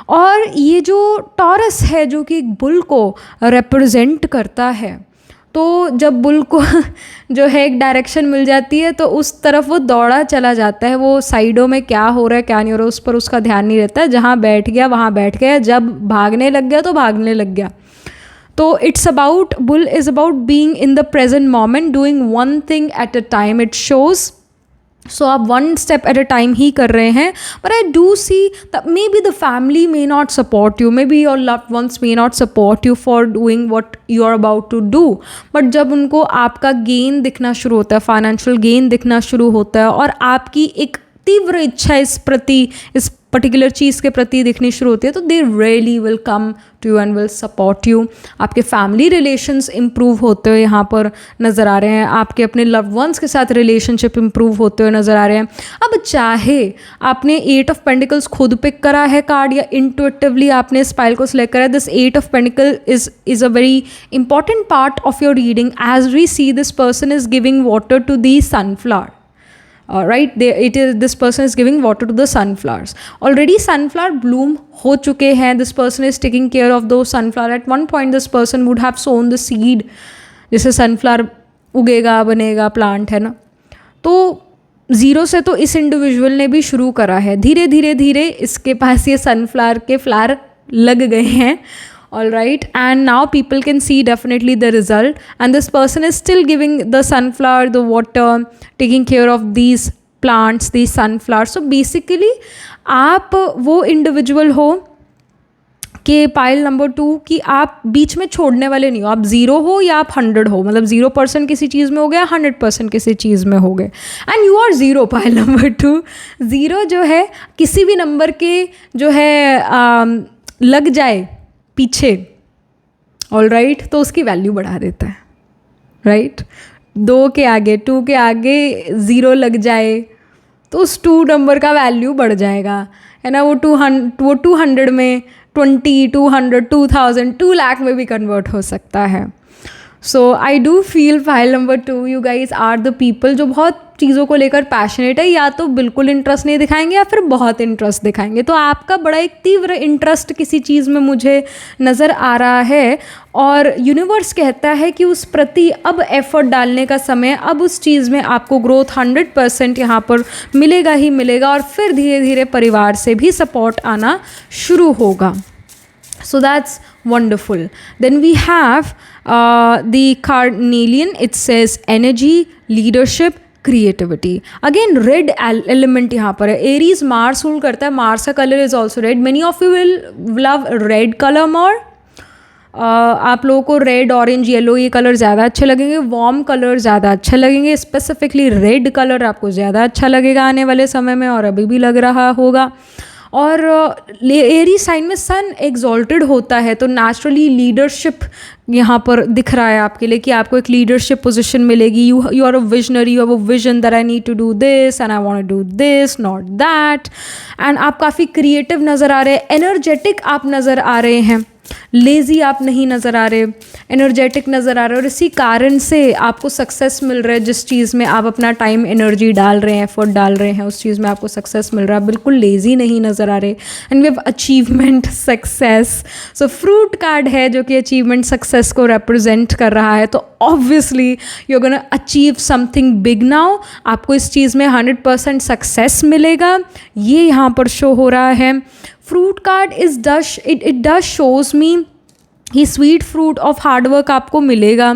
और ये जो टॉरस है जो कि एक बुल को रिप्रेजेंट करता है, तो जब बुल को जो है एक डायरेक्शन मिल जाती है तो उस तरफ वो दौड़ा चला जाता है, वो साइडों में क्या हो रहा है क्या नहीं हो रहा है उस पर उसका ध्यान नहीं रहता, जहाँ बैठ गया वहाँ बैठ गया, जब भागने लग गया तो भागने लग गया। तो it's about, bull is about being in the present moment, doing one thing at a time, it shows. So आप one step at a time ही कर रहे हैं, but I do see that maybe the family may not support you, maybe your loved ones may not support you for doing what you are about to do, but जब उनको आपका gain दिखना शुरू होता है, financial gain दिखना शुरू होता है और आपकी एक तीव्र इच्छा इस प्रति, इस पर्टिकुलर चीज़ के प्रति दिखनी शुरू होती है, तो they really will come to you and will support you. आपके फैमिली रिलेशंस इंप्रूव होते हुए यहाँ पर नज़र आ रहे हैं, आपके अपने लव्ड वंस के साथ रिलेशनशिप इंप्रूव होते हुए नज़र आ रहे हैं। अब चाहे आपने 8 ऑफ पेंटिकल्स खुद पिक करा है कार्ड या इंट्यूटिवली आपने इस पाइल को सिलेक्ट करा है, this 8 of pentacle is a very important part of your reading as we see this person is giving water to the sunflower. Right, this person is giving water to the sunflowers. Already sunflower bloom हो चुके हैं, this person is taking care of those sunflower. At one point this person would have sown the seed, जैसे sunflower उगेगा बनेगा plant है ना, तो zero से तो इस इंडिविजुअल ने भी शुरू करा है, धीरे धीरे धीरे इसके पास ये सनफ्लावर के फ्लावर लग गए हैं. All right, and now people can see definitely the result, and this person is still giving the sunflower the water, taking care of these plants, these sunflowers. So basically आप वो individual हो कि pile number 2 कि आप बीच में छोड़ने वाले नहीं हो, आप 0 हो या आप 100 हो, मतलब 0% किसी चीज़ में हो गया, 100% किसी चीज़ में हो गए, and you are 0. Pile number 2 0 जो है किसी भी नंबर के जो है लग जाए पीछे, ऑल राइट, तो उसकी वैल्यू बढ़ा देता है. राइट, 2 के आगे 2 के आगे 0 लग जाए तो उस 2 नंबर का वैल्यू बढ़ जाएगा, है ना. वो 200 में 20, 200, 2000, 2 लाख में भी कन्वर्ट हो सकता है. So I do feel pile number 2 you guys are the people जो बहुत चीज़ों को लेकर पैशनेट है, या तो बिल्कुल इंटरेस्ट नहीं दिखाएंगे या फिर बहुत इंटरेस्ट दिखाएंगे. तो आपका बड़ा एक तीव्र इंटरेस्ट किसी चीज़ में मुझे नज़र आ रहा है, और यूनिवर्स कहता है कि उस प्रति अब एफर्ट डालने का समय, अब उस चीज़ में आपको ग्रोथ 100% यहाँ पर मिलेगा ही मिलेगा, और फिर धीरे धीरे परिवार से भी सपोर्ट आना शुरू होगा. So that's wonderful. Then we have the carnelian. It says energy, leadership, creativity. Again red element यहाँ पर है. Aries Mars rule करता है, Mars का color is also red. Many of you will love red color more. आप लोगों को red, orange, yellow ये कलर ज़्यादा अच्छे लगेंगे, वार्म कलर ज़्यादा अच्छे लगेंगे, स्पेसिफिकली रेड कलर आपको ज़्यादा अच्छा लगेगा आने वाले समय में, और अभी भी लग रहा होगा. और एरी साइन में सन एग्जॉल्टेड होता है, तो नेचुरली लीडरशिप यहाँ पर दिख रहा है आपके लिए कि आपको एक लीडरशिप पोजीशन मिलेगी. You are a visionary, you have a vision that I need to do this and I want to do this, not that. And आप काफ़ी क्रिएटिव नज़र आ रहे हैं, एनर्जेटिक आप नज़र आ रहे हैं, लेज़ी आप नहीं नज़र आ रहे, एनर्जेटिक नज़र आ रहे, और इसी कारण से आपको सक्सेस मिल रहा है. जिस चीज़ में आप अपना टाइम एनर्जी डाल रहे हैं, एफर्ट डाल रहे हैं, उस चीज़ में आपको सक्सेस मिल रहा है, बिल्कुल लेज़ी नहीं नज़र आ रहे. And we have achievement, success. So fruit card है जो कि अचीवमेंट, सक्सेस को रिप्रेजेंट कर रहा है. तो obviously you are gonna achieve something big now. आपको इस चीज़ में 100% सक्सेस मिलेगा, ये यहाँ पर शो हो रहा है. Fruit card it does shows me ये sweet fruit of hard work आपको मिलेगा.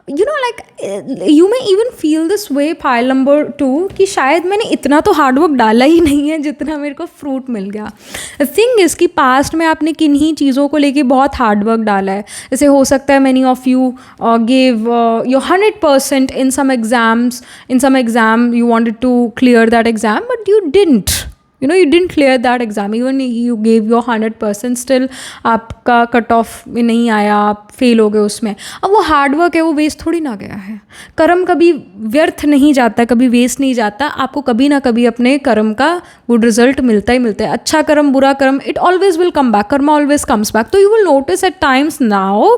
You know like you may even feel this way pile number 2 कि शायद मैंने इतना तो हार्ड वर्क डाला ही नहीं है जितना मेरे को फ्रूट मिल गया. थिंग इज़ कि पास्ट में आपने किन्हीं चीज़ों को लेके बहुत हार्ड वर्क डाला है. जैसे हो सकता है many of you give your 100% in some exam you wanted to clear that exam but you didn't. You know, you didn't clear that exam, even you gave your 100%, still आपका cut off में नहीं आया, आप fail हो गए उसमें. अब वो हार्ड वर्क है, वो वेस्ट थोड़ी ना गया है. कर्म कभी व्यर्थ नहीं जाता, कभी वेस्ट नहीं जाता. आपको कभी ना कभी अपने कर्म का गुड रिजल्ट मिलता ही मिलता है. अच्छा कर्म, बुरा कर्म, it always will come back, karma always comes back. तो you will notice at times now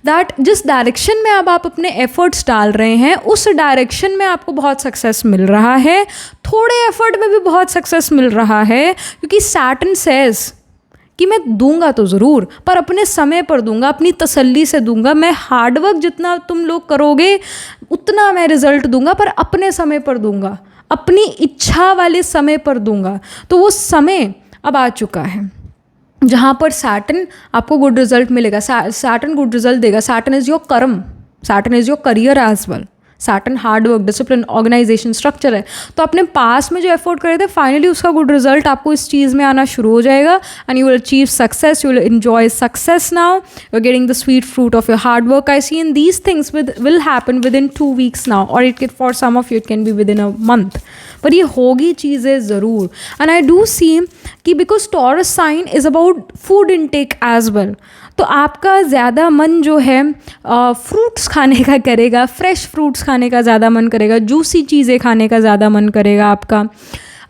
that जिस डायरेक्शन में अब आप अपने एफर्ट्स डाल रहे हैं, उस डायरेक्शन में आपको बहुत सक्सेस मिल रहा है. थोड़े एफर्ट में भी बहुत सक्सेस मिल रहा है, क्योंकि सैटर्न सेज कि मैं दूंगा तो ज़रूर, पर अपने समय पर दूंगा, अपनी तसल्ली से दूंगा। मैं हार्डवर्क जितना तुम लोग करोगे उतना मैं रिजल्ट दूंगा, पर अपने समय पर दूंगा, अपनी इच्छा वाले समय पर दूंगा। तो वो समय अब आ चुका है जहाँ पर सैटर्न आपको गुड रिजल्ट मिलेगा। सैटर्न गुड रिजल्ट देगा। Saturn is your karma, Saturn is your career as well. Saturn hard work, discipline, organisation, structure है। तो अपने पास में जो एफर्ट करे थे फाइनली उसका गुड रिजल्ट आपको इस चीज़ में आना शुरू हो जाएगा and you will achieve success, you will enjoy success now, you are getting the sweet fruit of your hard work. I see in these things will happen within 2 weeks now, और it for some of you it can be within a month, पर ये होगी चीज़ें ज़रूर। And I do see कि because Taurus sign is about food intake as well, तो आपका ज़्यादा मन जो है फ्रूट्स खाने का करेगा, फ्रेश फ्रूट्स खाने का ज़्यादा मन करेगा, जूसी चीज़ें खाने का ज़्यादा मन करेगा आपका,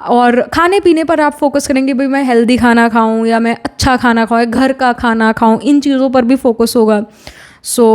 और खाने पीने पर आप फोकस करेंगे, भाई मैं हेल्दी खाना खाऊं या मैं अच्छा खाना खाऊं, घर का खाना खाऊं, इन चीज़ों पर भी फोकस होगा। सो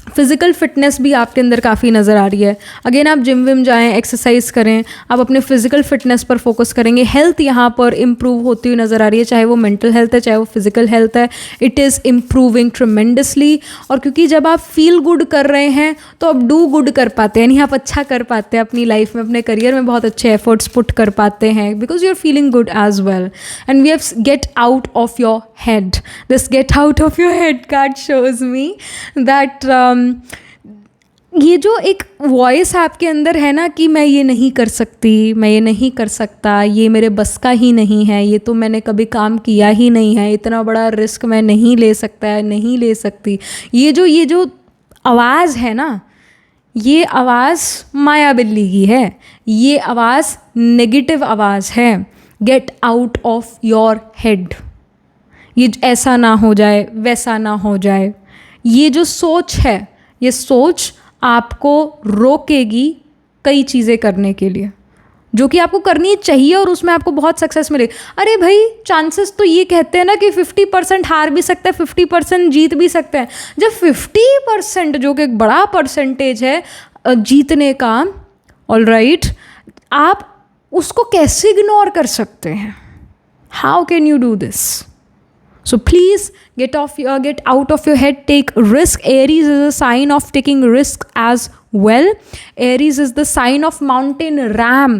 फिज़िकल फिटनेस भी आपके अंदर काफ़ी नज़र आ रही है। अगेन आप जिम विम जाएं, एक्सरसाइज करें, आप अपने फिज़िकल फिटनेस पर फोकस करेंगे। हेल्थ यहाँ पर इम्प्रूव होती हुई नज़र आ रही है, चाहे वो मेंटल हेल्थ है चाहे वो फिज़िकल हेल्थ है, इट इज़ इम्प्रूविंग ट्रिमेंडसली। और क्योंकि जब आप फील गुड कर रहे हैं तो आप डू गुड कर पाते हैं, यानी आप अच्छा कर पाते हैं अपनी लाइफ में, अपने करियर में बहुत अच्छे एफर्ट्स पुट कर पाते हैं, because you are feeling good as well. And we have get out of your head, this get out of your head card shows me that ये जो एक वॉइस आपके अंदर है ना कि मैं ये नहीं कर सकती, मैं ये नहीं कर सकता, ये मेरे बस का ही नहीं है, ये तो मैंने कभी काम किया ही नहीं है, इतना बड़ा रिस्क मैं नहीं ले सकता, नहीं ले सकती, ये जो आवाज़ है ना, ये आवाज़ माया बिल्ली की है, ये आवाज़ नेगेटिव आवाज़ है। Gate out of your head. ये ऐसा ना हो जाए, वैसा ना हो जाए, ये जो सोच है, ये सोच आपको रोकेगी कई चीज़ें करने के लिए जो कि आपको करनी चाहिए और उसमें आपको बहुत सक्सेस मिलेगी। अरे भाई, चांसेस तो ये कहते हैं ना कि 50% हार भी सकते हैं, 50% जीत भी सकते हैं। जब 50% जो कि एक बड़ा परसेंटेज है जीतने का, ऑल राइट, आप उसको कैसे इग्नोर कर सकते हैं? How can you do this? So please get out of your head, take risk. Aries is a sign of taking risk as well. Aries is the sign of mountain ram.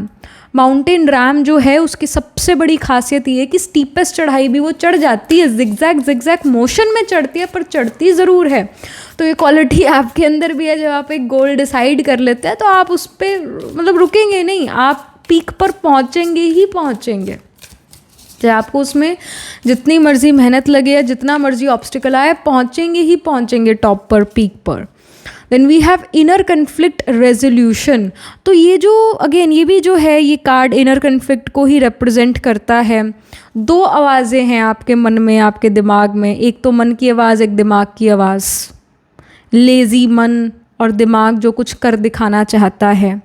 Mountain RAM जो है उसकी सबसे बड़ी खासियत ये है कि steepest चढ़ाई भी वो चढ़ जाती है, जिगजैग मोशन में चढ़ती है, पर चढ़ती ज़रूर है। तो ये क्वालिटी आपके अंदर भी है। जब आप एक गोल डिसाइड कर लेते हैं तो आप उस पर मतलब रुकेंगे नहीं, आप पीक पर पहुँचेंगे ही पहुँचेंगे। चाहे आपको उसमें जितनी मर्जी मेहनत लगे या जितना मर्जी ऑब्स्टिकल आए, पहुँचेंगे ही पहुँचेंगे टॉप पर, पीक पर। Then we have inner conflict resolution. तो ये जो अगेन ये भी जो है, ये कार्ड इनर कन्फ्लिक्ट को ही रिप्रेजेंट करता है। 2 आवाज़ें हैं आपके मन में, आपके दिमाग में, एक तो मन की आवाज़, एक दिमाग की आवाज़। लेज़ी मन और दिमाग जो कुछ कर दिखाना चाहता है।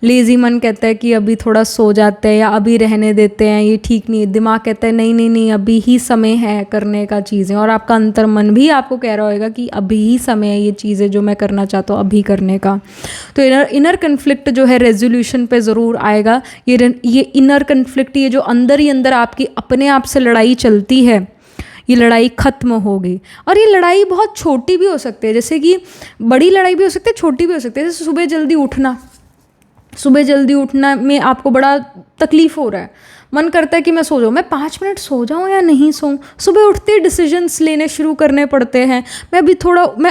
लेज़ी मन कहता है कि अभी थोड़ा सो जाते हैं या अभी रहने देते हैं, ये ठीक नहीं है। दिमाग कहता है नहीं नहीं नहीं, अभी ही समय है करने का चीज़ें, और आपका अंतर मन भी आपको कह रहा होगा कि अभी ही समय है ये चीज़ें जो मैं करना चाहता हूँ अभी करने का। तो इनर कन्फ्लिक्ट जो है रेजोल्यूशन पे ज़रूर आएगा। ये इनर कन्फ्लिक्ट, ये जो अंदर ही अंदर आपकी अपने आप से लड़ाई चलती है, ये लड़ाई ख़त्म होगी। और ये लड़ाई बहुत छोटी भी हो सकती है, जैसे कि बड़ी लड़ाई भी हो सकती है, छोटी भी हो सकती है। जैसे सुबह जल्दी उठना में आपको बड़ा तकलीफ़ हो रहा है, मन करता है कि मैं सो जाऊँ, मैं 5 मिनट सो जाऊँ या नहीं सोऊं। सुबह उठते ही डिसीजंस लेने शुरू करने पड़ते हैं, मैं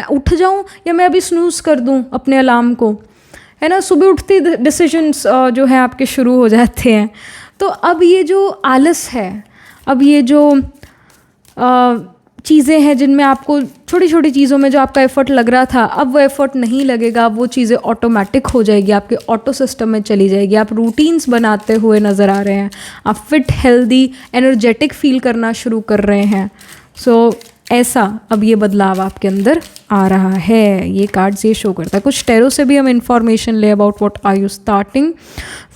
उठ जाऊँ या मैं अभी स्नूज़ कर दूँ अपने अलार्म को, है ना। सुबह उठते डिसीजंस जो है आपके शुरू हो जाते हैं। तो अब ये जो आलस है, अब ये जो चीज़ें हैं जिनमें आपको छोटी छोटी चीज़ों में जो आपका एफर्ट लग रहा था, अब वो एफर्ट नहीं लगेगा, वो चीज़ें ऑटोमेटिक हो जाएगी, आपके ऑटो सिस्टम में चली जाएगी। आप रूटीन्स बनाते हुए नज़र आ रहे हैं, आप फिट, हेल्दी, एनर्जेटिक फील करना शुरू कर रहे हैं। सो ऐसा अब ये बदलाव आपके अंदर आ रहा है, ये कार्ड्स ये शो करता है। कुछ टैरो से भी हम इंफॉर्मेशन ले about what are you starting.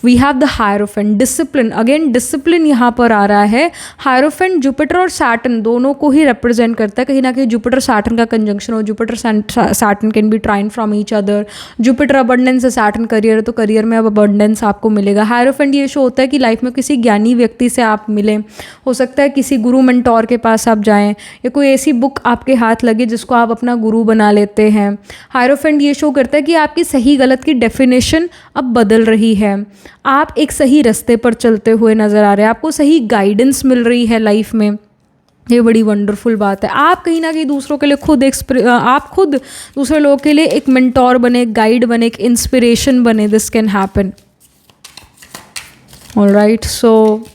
We have the hierophant, discipline, again discipline यहाँ पर आ रहा है। हायरोफेंट जुपिटर और सैटर्न दोनों को ही रिप्रेजेंट करता है, कहीं ना कहीं जुपिटर सैटर्न का कंजंक्शन हो, Jupiter Saturn can be trine from each other. Jupiter abundance है, सैटर्न करियर है, तो करियर में अब अबंडेंस आपको मिलेगा। हायरोफेंट ये शो होता है कि लाइफ में किसी ज्ञानी व्यक्ति से आप मिलें, हो सकता है किसी गुरु मेंटोर के पास आप जाएं, या कोई ऐसी बुक आपके हाथ लगे जिसको आप अपना गुरु बना लेते हैं। हायरोफेंट ये शो करता है कि आपकी सही गलत की डेफिनेशन अब बदल रही है, आप एक सही रास्ते पर चलते हुए नज़र आ रहे हैं, आपको सही गाइडेंस मिल रही है लाइफ में। ये बड़ी वंडरफुल बात है। आप कहीं ना कहीं दूसरों के लिए आप खुद दूसरे लोगों के लिए एक मेंटोर बने, गाइड बने, एक इंस्पिरेशन बने। This can happen. Alright, so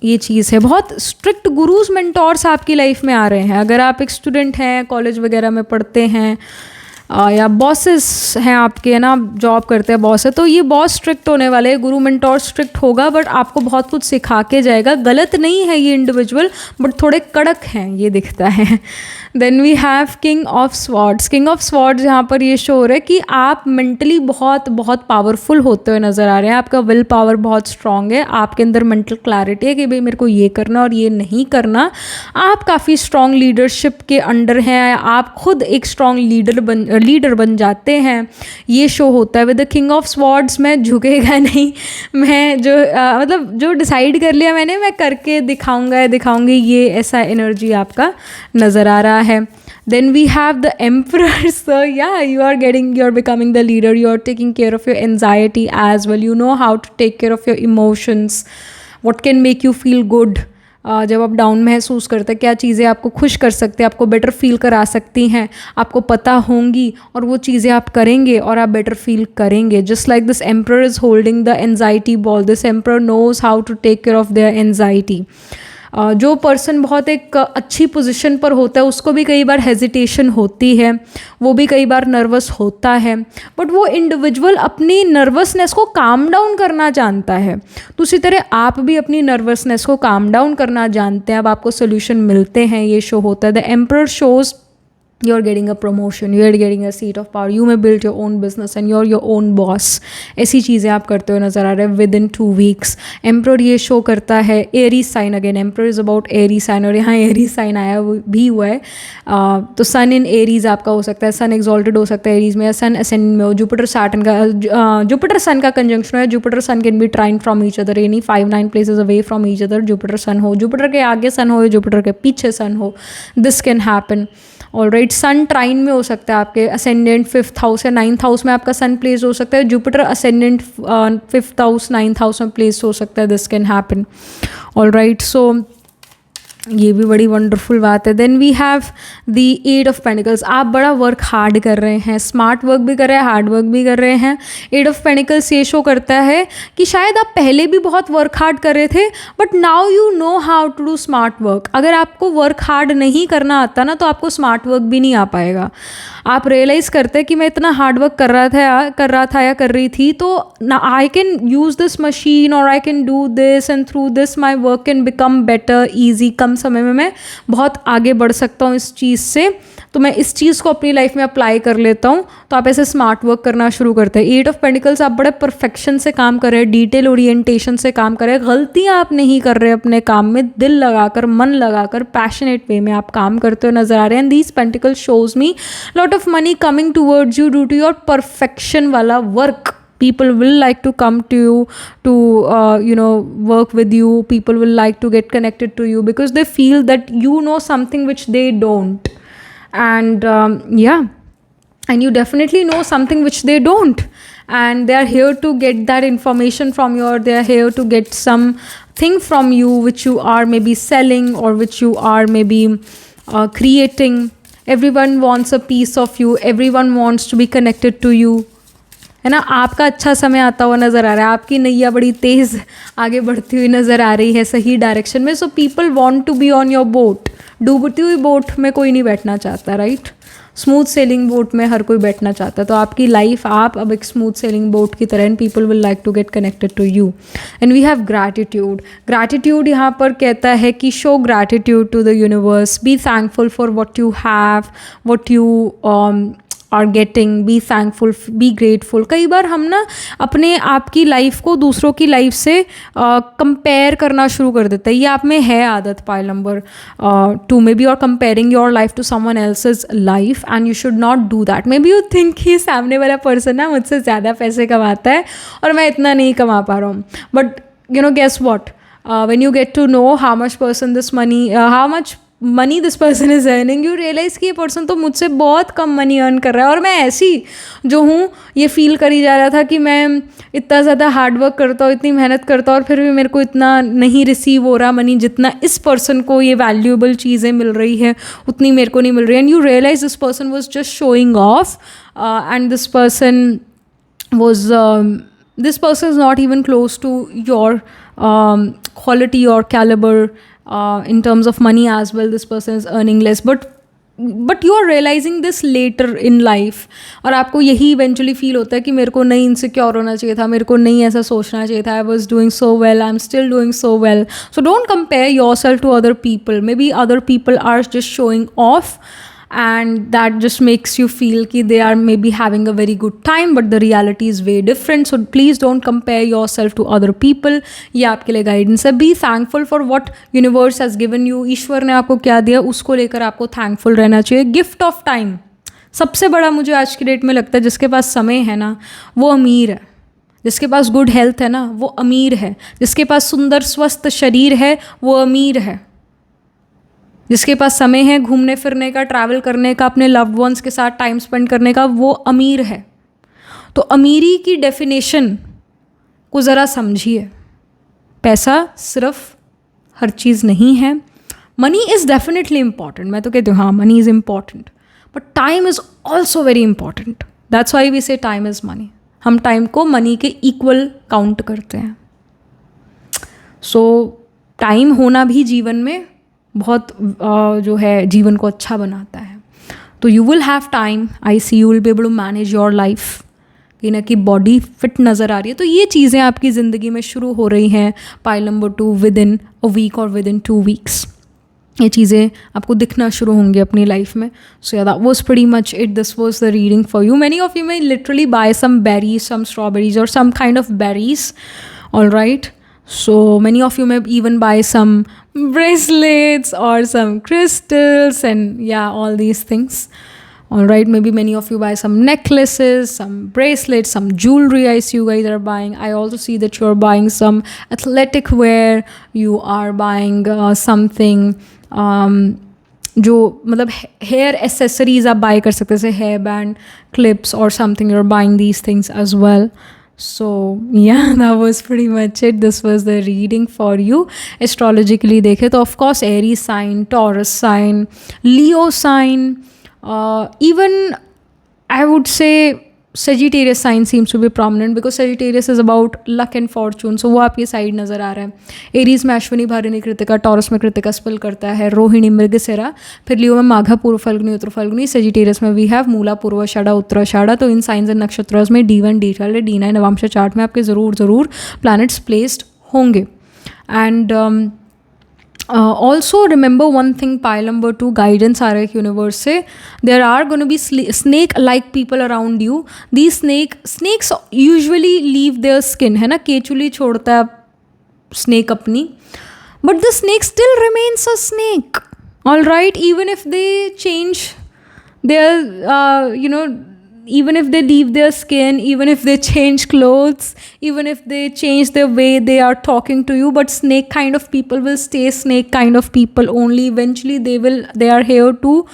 ये चीज़ है। बहुत स्ट्रिक्ट गुरुज मेंटोर्स आपकी लाइफ में आ रहे हैं। अगर आप एक स्टूडेंट हैं, कॉलेज वगैरह में पढ़ते हैं, या बॉसेस हैं आपके, है ना, जॉब करते हैं बॉस है, तो ये बहुत स्ट्रिक्ट होने वाले हैं। गुरु मेंटोर स्ट्रिक्ट होगा बट आपको बहुत कुछ सिखा के जाएगा। गलत नहीं है ये इंडिविजुअल, बट थोड़े कड़क हैं, ये दिखता है। Then we have king of swords. King of swords यहाँ पर ये शो हो रहा है कि आप मेंटली बहुत बहुत पावरफुल होते हुए नज़र आ रहे हैं। आपका विल पावर बहुत स्ट्रांग है, आपके अंदर मेंटल क्लैरिटी है कि भाई मेरे को ये करना और ये नहीं करना। आप काफ़ी स्ट्रांग लीडरशिप के अंडर हैं, आप खुद एक स्ट्रांग लीडर बन जाते हैं। ये शो होता है with the king of swords. मैं झुकेगा नहीं, मैं जो मतलब जो डिसाइड कर लिया मैंने, मैं करके दिखाऊंगी, ये ऐसा एनर्जी आपका नज़र आ रहा है। Then we have the emperor. So yeah, you're becoming the leader, you're taking care of your anxiety as well, you know how to take care of your emotions, what can make you feel good. जब आप down महसूस करते हैं, क्या चीज़ें आपको खुश कर सकते हैं, आपको बेटर फील करा सकती हैं, आपको पता होंगी, और वो चीज़ें आप करेंगे और आप बेटर फील करेंगे। Just like this emperor is holding the anxiety ball, this emperor knows how to take care of their anxiety. जो पर्सन बहुत एक अच्छी पोजीशन पर होता है उसको भी कई बार हेजिटेशन होती है, वो भी कई बार नर्वस होता है, बट वो इंडिविजुअल अपनी नर्वसनेस को काम डाउन करना जानता है। तो उसी तरह आप भी अपनी नर्वसनेस को काम डाउन करना जानते हैं। अब आपको सोल्यूशन मिलते हैं, ये शो होता है। The emperor shows you're getting a promotion, you're getting a seat of power, you may build your own business and you're your own boss। ऐसी चीज़ें आप करते हुए नज़र आ रहे हैं विद इन 2 weeks। एम्परर ये शो करता है Aries sign, again emperor is about Aries sign, और यहाँ एरीज साइन आया भी हुआ है। तो सन इन एरीज आपका हो सकता है, सन एक्सॉल्टेड हो सकता है एरीज में, या सन असेंडेंट में हो। जुपिटर सैटर्न का जुपिटर सन का कंजंक्शन है। Jupiter sun can be trine from each other, any 5-9 places away from each other. Jupiter sun हो, जुपिटर के आगे सन हो, जुपिटर के पीछे सन हो, दिस कैन हैपन। ऑलराइट, सन ट्राइन में हो सकता है आपके असेंडेंट 5th हाउस या 9th हाउस में आपका सन प्लेस हो सकता है। Jupiter ascendant 5th house 9th house में प्लेस हो सकता है। This can happen. Alright, so ये भी बड़ी वंडरफुल बात है। Then we have the 8 of pentacles. आप बड़ा वर्क हार्ड कर रहे हैं, स्मार्ट वर्क भी कर रहे हैं, हार्ड वर्क भी कर रहे हैं। 8 ऑफ पेनिकल्स ये शो करता है कि शायद आप पहले भी बहुत वर्क हार्ड कर रहे थे, but now you know how to do smart work. अगर आपको वर्क हार्ड नहीं करना आता ना, तो आपको स्मार्ट वर्क भी नहीं आ पाएगा। आप रियलाइज़ करते हैं कि मैं इतना हार्ड वर्क कर रहा था या कर रही थी, तो ना I can use this machine और I can do this, and through this my work can become better, easy. कम समय में मैं बहुत आगे बढ़ सकता हूँ इस चीज़ से, तो मैं इस चीज़ को अपनी लाइफ में अप्लाई कर लेता हूँ। तो आप ऐसे स्मार्ट वर्क करना शुरू करते हैं। 8 ऑफ पेंटिकल्स, आप बड़े परफेक्शन से काम कर रहे हैं, डिटेल ओरिएंटेशन से काम कर रहे हैं, गलतियाँ आप नहीं कर रहे अपने काम में, दिल लगाकर, मन लगाकर, पैशनेट वे में आप काम करते हुए नजर आ रहे हैं। These pentacle shows me lot of money coming towards you due to your perfection वाला work. People will like to come to you to work with you. People will like to get connected to you because they feel that you know something which they don't. And and you definitely know something which they don't, and they are here to get that information from you, or they are here to get something from you which you are maybe selling or which you are maybe creating. Everyone wants a piece of you, everyone wants to be connected to you, है ना। आपका अच्छा समय आता हुआ नज़र आ रहा है, आपकी नैया बड़ी तेज़ आगे बढ़ती हुई नज़र आ रही है सही डायरेक्शन में। So people want to be on your boat. डूबती हुई बोट में कोई नहीं बैठना चाहता, राइट। स्मूथ सेलिंग बोट में हर कोई बैठना चाहता है, तो आपकी लाइफ आप अब एक स्मूथ सेलिंग बोट की तरह, and people will like to get connected to you. And we have gratitude. Gratitude यहाँ पर कहता है कि show gratitude to the universe, be thankful for what you have, what you are getting, be thankful, be grateful. कई बार हम ना अपने आप की लाइफ को दूसरों की लाइफ से कंपेयर करना शुरू कर देते हैं. ये आप में है आदत. पाइल नंबर 2 में बी, और comparing your life to someone else's life, and you should not do that. Maybe you think कि सामने वाला पर्सन ना मुझसे ज़्यादा पैसे कमाता है और मैं इतना नहीं कमा पा रहा हूँ. But you know, guess what, when you get to know how much money this person is earning, you realize कि ये पर्सन तो मुझसे बहुत कम मनी अर्न कर रहा है, और मैं ऐसी जो हूँ ये फील करी जा रहा था कि मैं इतना ज़्यादा हार्डवर्क करता हूँ, इतनी मेहनत करता हूँ, और फिर भी मेरे को इतना नहीं रिसीव हो रहा मनी जितना इस पर्सन को ये वैल्यूएबल चीज़ें मिल रही है उतनी मेरे को नहीं मिल रही. And you realise this person was just showing off, and this person is not even close to your quality or caliber in terms of money as well. This person is earning less, but you are realizing this later in life, और आपको यही eventually feel होता है कि मेरे को नहीं insecure होना चाहिए था, मेरे को नहीं ऐसा सोचना चाहिए था. I was doing so well, I'm still doing so well. So don't compare yourself to other people. Maybe other people are just showing off, and that just makes you feel कि they are maybe having a very good time, but the reality is way different. So please don't compare yourself to other people. ये आपके लिए guidance है. Be thankful for what universe has given you. ईश्वर ने आपको क्या दिया उसको लेकर आपको thankful रहना चाहिए. Gift of time सबसे बड़ा मुझे आज की डेट में लगता है. जिसके पास समय है ना वो अमीर है, जिसके पास गुड हेल्थ है ना वो अमीर है, जिसके पास सुंदर स्वस्थ शरीर है वो अमीर है, जिसके पास समय है घूमने फिरने का, ट्रैवल करने का, अपने लव्ड वंस के साथ टाइम स्पेंड करने का, वो अमीर है. तो अमीरी की डेफिनेशन को ज़रा समझिए. पैसा सिर्फ हर चीज़ नहीं है. मनी इज़ डेफिनेटली इम्पॉर्टेंट, मैं तो कहती हूँ हाँ money is important, but time is also very important. That's why we say time is money. हम टाइम को मनी के इक्वल काउंट करते हैं. सो टाइम होना भी जीवन में बहुत जो है जीवन को अच्छा बनाता है. तो you will have time, I see you will be able to manage your life. कि ना कि बॉडी फिट नज़र आ रही है. तो ये चीज़ें आपकी ज़िंदगी में शुरू हो रही हैं. Pile number 2 within a week और विद इन 2 weeks ये चीज़ें आपको दिखना शुरू होंगी अपनी लाइफ में. So yeah that was pretty much it. This was the reading for you. Many of you may literally buy some berries, some strawberries और some kind of berries. All right. So many of you may even buy some bracelets or some crystals and yeah, all these things. All right, maybe many of you buy some necklaces, some bracelets, some jewelry. I see you guys are buying. I also see that you are buying some athletic wear. You are buying something जो मतलब hair accessories आप bye कर सकते हैं, जैसे hair band, clips और something. You are buying these things as well. So yeah, that was pretty much it. This was the reading for you. Astrologically देखें तो of course Aries sign, Taurus sign, Leo sign, even I would say Sagittarius sign seems to be prominent because Sagittarius is about luck and fortune. So वो आपकी side नज़र आ रहा है. Aries में Ashwini Bharani Kritika, taurus में कृतिका स्पेल करता है, रोहिणी मृगशिरा, फिर लियो में माघा पूर्व फल्गुनी उत्तर फल्गुनी. सेजिटेरियस में वी हैव मूला पूर्वाषाढ़ा उत्तराषाढ़ा. तो इन साइंस एंड नक्षत्रों में D1 D12 D9 Navamsa chart में आपके ज़रूर प्लैनेट्स प्लेस्ड होंगे. And also remember one thing, pile number 2 guidance आ रहा है यूनिवर्स से. there are going to be snake like people around you. these snakes usually leave their skin, है ना. केचुली छोड़ता है snake अपनी, but the snake still remains a snake. all right, even if they change their even if they leave their skin, even if they change clothes, even if they change the way they are talking to you, but snake kind of people will stay snake kind of people only. Eventually they are here to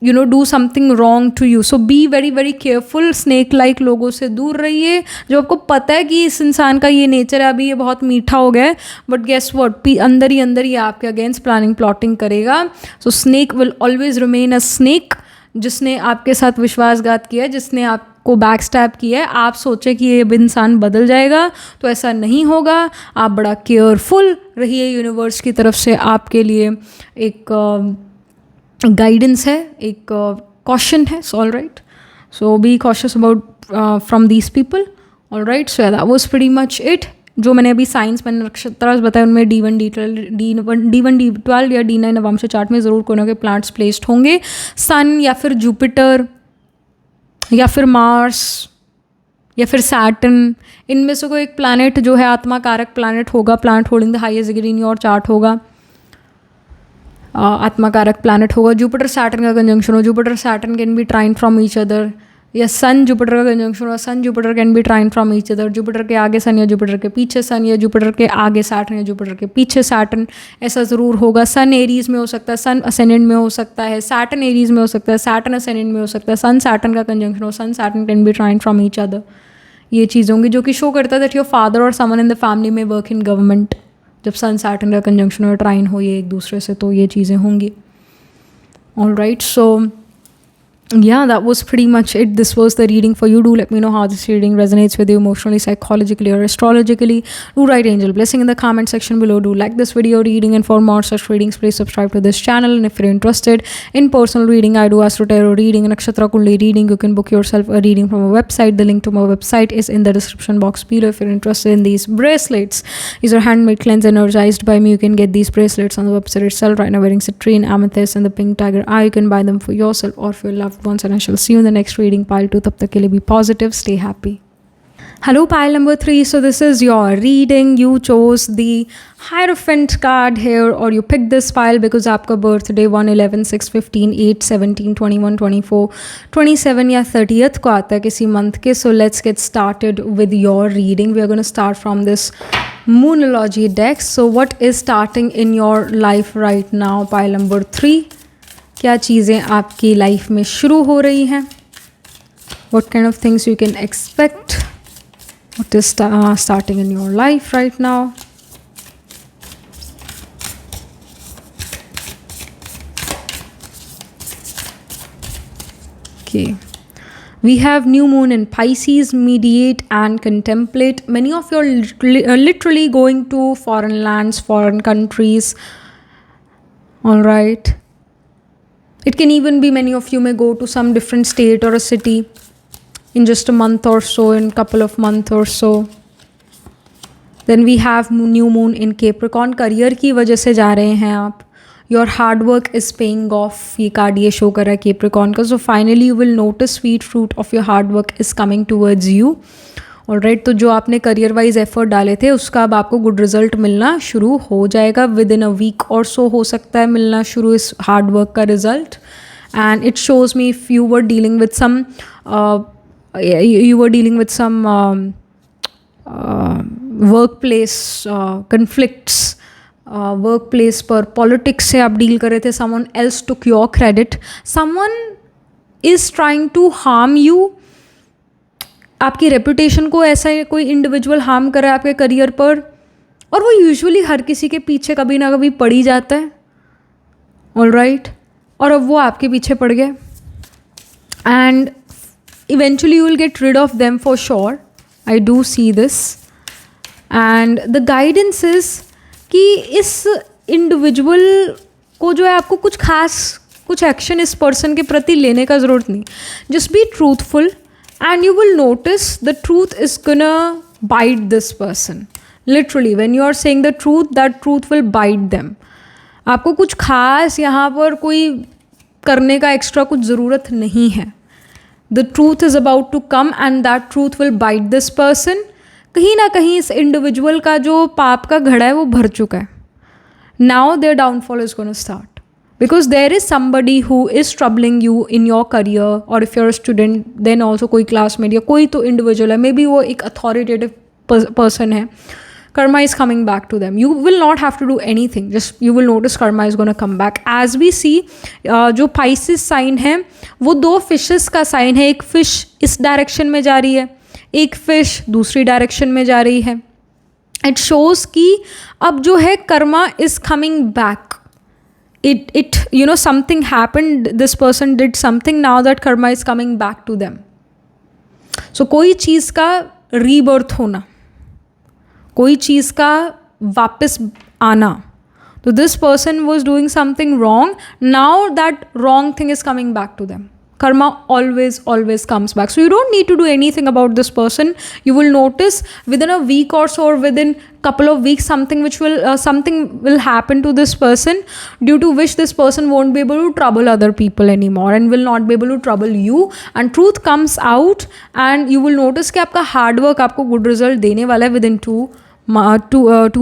do something wrong to you. So be very very careful. snake like लोगों से दूर रहिए. जो आपको पता है कि इस इंसान का ये नेचर है, अभी ये बहुत मीठा हो गया है, बट गेस व्हाट, अंदर ही अंदर ये आपके अगेंस्ट प्लानिंग प्लॉटिंग करेगा. So snake will always remain a snake. जिसने आपके साथ विश्वासघात किया है, जिसने आपको बैक स्टैप किया है, आप सोचे कि ये इंसान बदल जाएगा, तो ऐसा नहीं होगा. आप बड़ा केयरफुल रहिए. यूनिवर्स की तरफ से आपके लिए एक गाइडेंस है, एक कॉशन है. All right, so be cautious about from these people. All right, so that was pretty much it. जो मैंने अभी साइंस मैंने नक्षत्र बताया उनमें D1 D12 या D9 नवंश चार्ट में ज़रूर कोई ना कोई प्लांट्स प्लेस्ड होंगे. सन या फिर जुपिटर या फिर मार्स या फिर सैटर्न, इनमें से कोई एक प्लैनेट जो है आत्मा कारक प्लैनेट होगा. Planet holding the highest degree in your chart होगा, आत्मा कारक प्लैनेट होगा. जुपिटर सैटर्न का कंजंक्शन हो, Jupiter Saturn can be trine from each other. या सन जुपिटर का कंजंक्शन हो, sun Jupiter can be trine from each other. Jupiter के आगे सन या जुपिटर के पीछे सन, या जुपिटर के आगे सैटर्न या जुपिटर के पीछे सैटर्न, ऐसा ज़रूर होगा. सन एरीज में हो सकता है, सन असेंडेंट में हो सकता है, सैटर्न एरीज में हो सकता है, सैटर्न असेंडेंट में हो सकता है. सन सैटर्न का कंजंक्शन हो, sun Saturn can be trine from each other. ये चीज़ होंगी जो कि शो करता है दैट योर फादर और समवन इन द फैमिली में वर्क इन गवर्नमेंट. जब सन सैटर्न का कंजंक्शन हो, ट्राइन हो ये एक दूसरे से, तो ये चीज़ें होंगी. All right, so yeah, that was pretty much it. This was the reading for you. Do let me know how this reading resonates with you emotionally, psychologically, or astrologically. Do write angel blessing in the comment section below. Do like this video reading, and for more such readings please subscribe to this channel. And if you're interested in personal reading, I do astro tarot reading and nakshatra kundli reading. You can book yourself a reading from a website. The link to my website is in the description box below. If you're interested in these bracelets, these are handmade, cleansed, energized by me. You can get these bracelets on the website itself. Right now wearing citrine, amethyst and the pink tiger eye. You can buy them for yourself or for your loved ones, and I shall see you in the next reading. Pile 2, tab tak ke liye be positive, stay happy. Hello pile number 3. So this is your reading. You chose the Hierophant card here, or you picked this pile because आपका birthday 1/11/6/15 8/17 21 24 27 या 30th को आता है किसी month के. So let's get started with your reading. We are going to start from this Moonology deck. So what is starting in your life right now, pile number 3? क्या चीज़ें आपकी लाइफ में शुरू हो रही हैं? What kind of things you can expect? What is starting in your life right now? Okay. We have new moon in Pisces, mediate and contemplate. Many of you are literally going to foreign lands, foreign countries. All right. It can even be many of you may go to some different state or a city in just a month or so, in couple of months or so. Then we have new moon in Capricorn. Career की वजह से जा रहे हैं आप. Your hard work is paying off. ये card ये show कर रहा है Capricorn का. So finally you will notice sweet fruit of your hard work is coming towards you. Alright, तो जो आपने करियर वाइज एफर्ट डाले थे उसका अब आपको गुड रिजल्ट मिलना शुरू हो जाएगा. विद इन अ वीक और सो हो सकता है मिलना शुरू इस हार्ड वर्क का result. And it shows me if you were dealing with some workplace conflicts, workplace पर पॉलिटिक्स से आप डील कर रहे थे. Someone else took your credit, someone is trying to harm you. आपकी reputation को ऐसा कोई इंडिविजुअल हार्म कर रहा है आपके करियर पर, और वो यूजुअली हर किसी के पीछे कभी ना कभी पड़ ही जाता है. ऑलराइट, और अब वो आपके पीछे पड़ गए. And eventually you will get rid of them for sure. I do see this. And the guidance is कि इस इंडिविजुअल को जो है आपको कुछ एक्शन इस पर्सन के प्रति लेने का ज़रूरत नहीं. Just be truthful and you will notice the truth is gonna bite this person. Literally, when you are saying the truth, that truth will bite them. आपको कुछ खास यहाँ पर कोई करने का एक्स्ट्रा कुछ ज़रूरत नहीं है. The truth is about to come and that truth will bite this person. कहीं ना कहीं इस इंडिविजुअल का जो पाप का घड़ा है वो भर चुका है. Now their downfall is gonna start. Because there is somebody who is troubling you in your career, or if you're a student then also कोई classmate या कोई तो individual है, maybe वो एक authoritative person है. Karma is coming back to them. You will not have to do anything. Just you will notice karma is going to come back. As we see, जो Pisces sign है वो 2 fishes का sign है. एक fish इस direction में जा रही है, एक fish दूसरी direction में जा रही है. It shows कि अब जो है karma is coming back. It you know, something happened, this person did something, now that karma is coming back to them. So कोई चीज़ का रीबर्थ होना, कोई चीज़ का वापस आना, तो this person was doing something wrong, now that wrong thing is coming back to them. Karma always comes back. So you don't need to do anything about this person. You will notice within a week or so, or within couple of weeks, something will happen to this person, due to which this person won't be able to trouble other people anymore and will not be able to trouble you. And truth comes out, and you will notice कि आपका hard work आपको good result देने वाला है within 2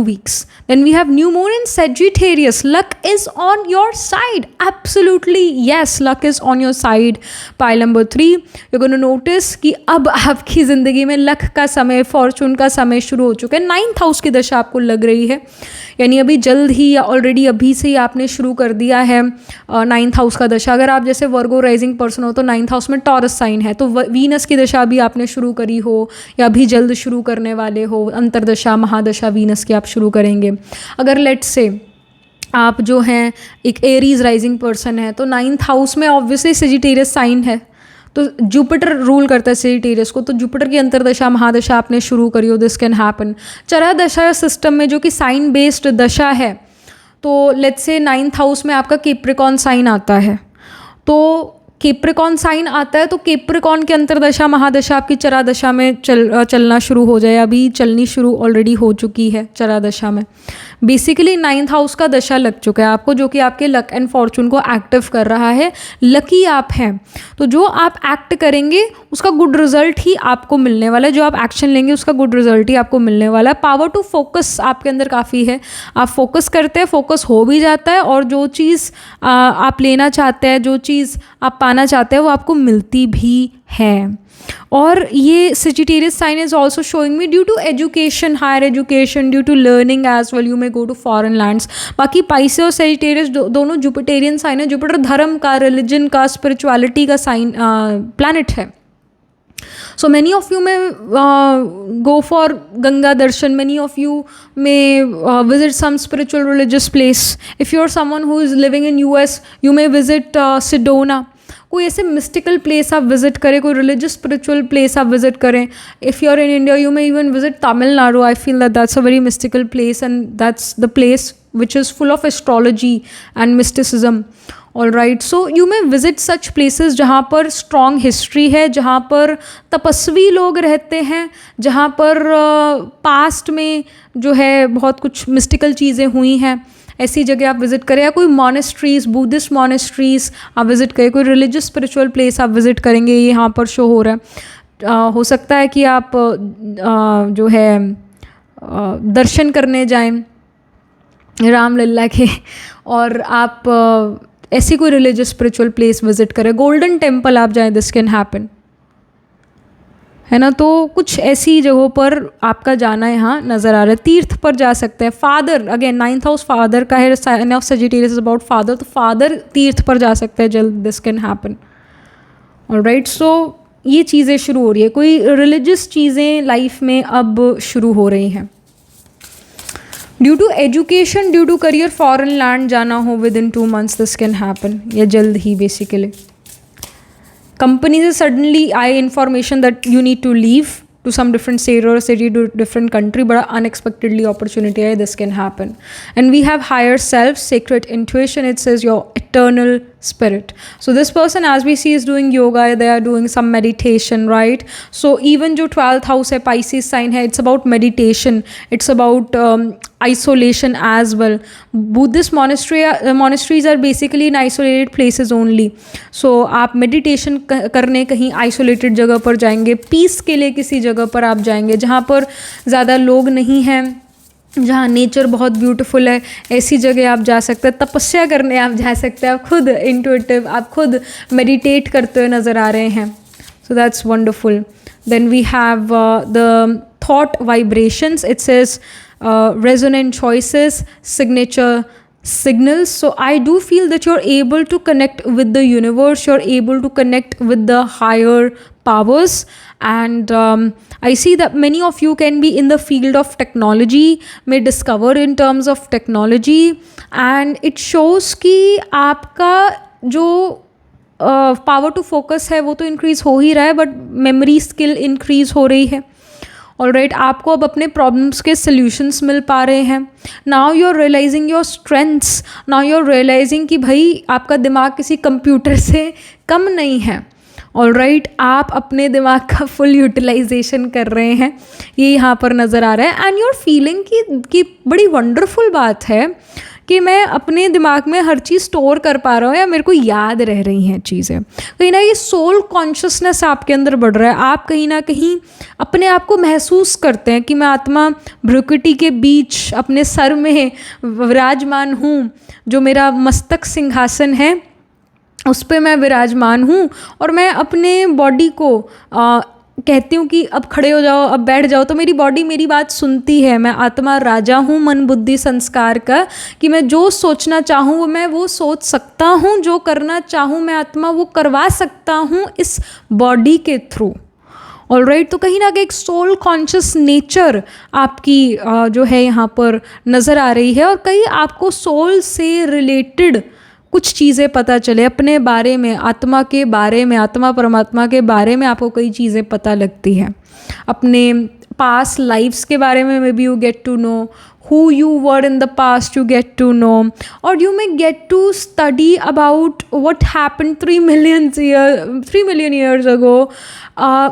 weeks. Then we have new moon in Sagittarius. Luck is on your side. Absolutely yes, luck is on your side. Pile number 3, you're going to notice कि अब आपकी ज़िंदगी में luck का समय, फॉर्चून का समय शुरू हो चुका है. 9th हाउस की दशा आपको लग रही है, यानी अभी जल्द ही या ऑलरेडी अभी से ही आपने शुरू कर दिया है 9th हाउस का दशा. अगर आप जैसे वर्गो राइजिंग पर्सन हो तो 9th हाउस में टॉरस साइन है, तो वीनस की दशा भी आपने शुरू करी हो या अभी जल्द शुरू करने वाले हो. अंतरदशा महादशा वीनस की आप शुरू करेंगे. अगर लेट्स से आप जो हैं एक एरीज राइजिंग पर्सन है, तो 9th हाउस में ऑब्वियसली सेजिटेरियस साइन है, तो जुपिटर रूल करता है सेजिटेरियस को, तो जुपिटर की अंतरदशा महादशा आपने शुरू करी हो, दिस कैन हैपन. चरा दशा सिस्टम में जो कि साइन बेस्ड दशा है, तो लेट्स से 9th हाउस में आपका कैप्रिकॉन साइन आता है, तो कैप्रिकॉन साइन आता है, तो कैप्रिकॉन के अंतरदशा महादशा आपकी चरा दशा में चलना शुरू हो जाए. अभी चलनी शुरू ऑलरेडी हो चुकी है चरा दशा में. बेसिकली 9th हाउस का दशा लग चुका है आपको, जो कि आपके लक एंड फॉर्चून को एक्टिव कर रहा है. लकी आप हैं, तो जो आप एक्ट करेंगे उसका गुड रिजल्ट ही आपको मिलने वाला है, जो आप एक्शन लेंगे उसका गुड रिजल्ट ही आपको मिलने वाला है. पावर टू फोकस आपके अंदर काफ़ी है, आप फोकस करते हैं, फोकस हो भी जाता है, और जो चीज़ आप लेना चाहते हैं, जो चीज़ आप पाना चाहते हैं, वो आपको मिलती भी है. और ये sagittarius sign is also showing me due to education, higher education, due to learning as well, you may go to foreign lands. बाकी पाइसे और सेजिटेरियस दोनों जुपिटेरियन साइन है. जुपिटर धर्म का, रिलीजन का, स्पिरिचुअलिटी का साइन प्लैनेट है. So many of you may go for Ganga Darshan, many of you may visit some spiritual religious place. If you're someone who is living in US, you may visit Sedona. कोई ऐसे mystical place आप visit करें, कोई religious spiritual place आप visit करें. If you are in India, you may even visit Tamil Nadu. I feel that's a very mystical place, and that's the place which is full of astrology and mysticism. All right, so you may visit such places जहाँ पर strong history है, जहाँ पर तपस्वी लोग रहते हैं, जहाँ पर past में जो है बहुत कुछ mystical चीज़ें हुई हैं. ऐसी जगह आप विज़िट करें, या कोई मॉनेस्ट्रीज़, बुद्धिस्ट मॉनेस्ट्रीज़ आप विज़िट करें, कोई रिलीजियस स्पिरिचुअल प्लेस आप विज़िट करेंगे, ये यहाँ पर शो हो रहा है. हो सकता है कि आप जो है दर्शन करने जाएं रामलला के, और आप ऐसी कोई रिलीजियस स्पिरिचुअल प्लेस विजिट करें, गोल्डन टेम्पल आप जाएं, दिस कैन हैपन, है ना. तो कुछ ऐसी जगहों पर आपका जाना यहाँ नज़र आ रहा है. तीर्थ पर जा सकते हैं. Father, again 9th house father का है, sign of sagittarius is about father, तो फादर तीर्थ पर जा सकते हैं जल्द, this can happen. Alright, so ये चीज़ें शुरू हो रही है, कोई रिलीजियस चीज़ें लाइफ में अब शुरू हो रही हैं. Due to education, due to career, foreign land जाना हो within 2 months, this can happen, या जल्द ही. बेसिकली कंपनी से सडनली आए information that you need to leave to some different state or city, to different country, but unexpectedly opportunity hai, this can happen. And we have higher self, sacred intuition. It says your eternal spirit. So this person, as we see, is doing yoga, they are doing some meditation, right? So even jo 12th house hai, Pisces sign hai, it's about meditation, it's about isolation as well. Buddhist monasteries are basically in isolated places only. So आप meditation करने कहीं isolated जगह पर जाएंगे, peace के लिए किसी जगह पर आप जाएंगे जहाँ पर ज़्यादा लोग नहीं हैं, जहाँ नेचर बहुत ब्यूटीफुल है, ऐसी जगह आप जा सकते हैं. तपस्या करने आप जा सकते हैं, आप खुद इंट्यूटिव, आप खुद मेडिटेट करते हुए नज़र आ रहे हैं. So that's wonderful. Then we have the thought vibrations. It says resonant choices, signature signals. So I do feel that you're able to connect with the universe, you're able to connect with the higher powers, and I see that many of you can be in the field of technology, may discover in terms of technology, and it shows कि आपका जो power to focus है वो तो increase हो ही रहा है, but memory skill increase हो रही है. ऑलराइट, आपको अब अपने प्रॉब्लम्स के सल्यूशंस मिल पा रहे हैं. Now you are realizing your strengths. Now you are realizing कि भाई आपका दिमाग किसी कंप्यूटर से कम नहीं है. ऑलराइट, आप अपने दिमाग का फुल यूटिलाइजेशन कर रहे हैं, ये यहाँ पर नज़र आ रहा है. एंड यू आर फीलिंग कि बड़ी वंडरफुल बात है कि मैं अपने दिमाग में हर चीज़ स्टोर कर पा रहा हूँ या मेरे को याद रह रही हैं चीज़ें. कहीं ना ये सोल कॉन्शियसनेस आपके अंदर बढ़ रहा है. आप कहीं ना कहीं अपने आप को महसूस करते हैं कि मैं आत्मा भ्रुकुटी के बीच अपने सर में विराजमान हूँ. जो मेरा मस्तक सिंहासन है उस पे मैं विराजमान हूँ और मैं अपने बॉडी को कहती हूँ कि अब खड़े हो जाओ, अब बैठ जाओ, तो मेरी बॉडी मेरी बात सुनती है. मैं आत्मा राजा हूँ मन बुद्धि संस्कार का, कि मैं जो सोचना चाहूँ मैं वो सोच सकता हूँ, जो करना चाहूँ मैं आत्मा वो करवा सकता हूँ इस बॉडी के थ्रू. ऑलराइट, तो कहीं ना कहीं एक सोल कॉन्शियस नेचर आपकी जो है यहाँ पर नज़र आ रही है. और कहीं आपको सोल से रिलेटेड कुछ चीज़ें पता चले अपने बारे में, आत्मा के बारे में, आत्मा परमात्मा के बारे में आपको कई चीज़ें पता लगती हैं. अपने पास्ट लाइफ्स के बारे में maybe you get to know who you were in the past, you get to know, or you may get to study about what happened 3 million years ago.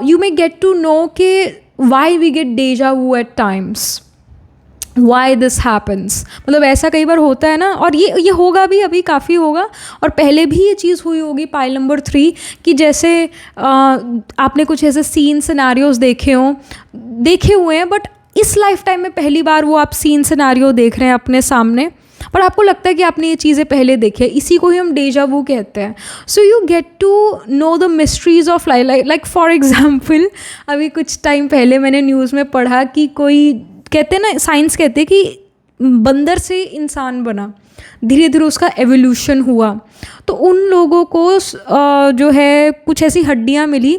You may get to know कि why we get deja vu at times, why this happens. मतलब ऐसा कई बार होता है ना, और ये होगा भी, अभी काफ़ी होगा और पहले भी ये चीज़ हुई होगी. पाइल नंबर 3 कि जैसे आपने कुछ ऐसे सीन सिनारियोज देखे हुए हैं, बट इस लाइफ टाइम में पहली बार वो आप सीन सिनारियो देख रहे हैं अपने सामने, पर आपको लगता है कि आपने ये चीज़ें पहले देखी है. इसी को ही हम डेजा वू कहते हैं. So you get to know the mysteries of like for example, अभी कुछ टाइम पहले मैंने न्यूज़ में पढ़ा कि कोई कहते हैं ना, साइंस कहते हैं कि बंदर से इंसान बना, धीरे धीरे उसका एवोल्यूशन हुआ. तो उन लोगों को जो है कुछ ऐसी हड्डियाँ मिली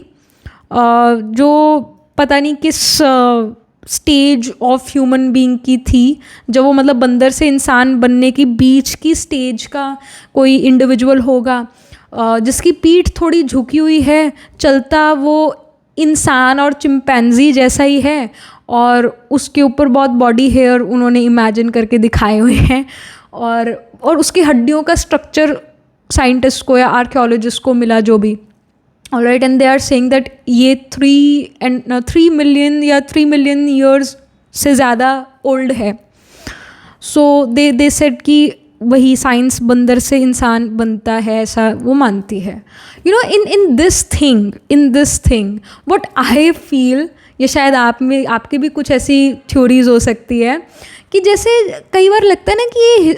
जो पता नहीं किस स्टेज ऑफ ह्यूमन बीइंग की थी, जब वो मतलब बंदर से इंसान बनने की बीच की स्टेज का कोई इंडिविजुअल होगा जिसकी पीठ थोड़ी झुकी हुई है, चलता वो इंसान और चिंपैंजी जैसा ही है, और उसके ऊपर बहुत बॉडी हेयर उन्होंने इमेजिन करके दिखाए हुए हैं, और उसकी हड्डियों का स्ट्रक्चर साइंटिस्ट को या आर्कियोलॉजिस्ट को मिला जो भी. Alright, and they are saying that ये 3 मिलियन या 3 मिलियन ईयर्स से ज़्यादा ओल्ड है. सो दे सेड कि वही साइंस बंदर से इंसान बनता है, ऐसा वो मानती है. You know, in this thing what I feel, ये शायद आप में आपकी भी कुछ ऐसी थ्योरीज हो सकती है कि जैसे कई बार लगता है ना कि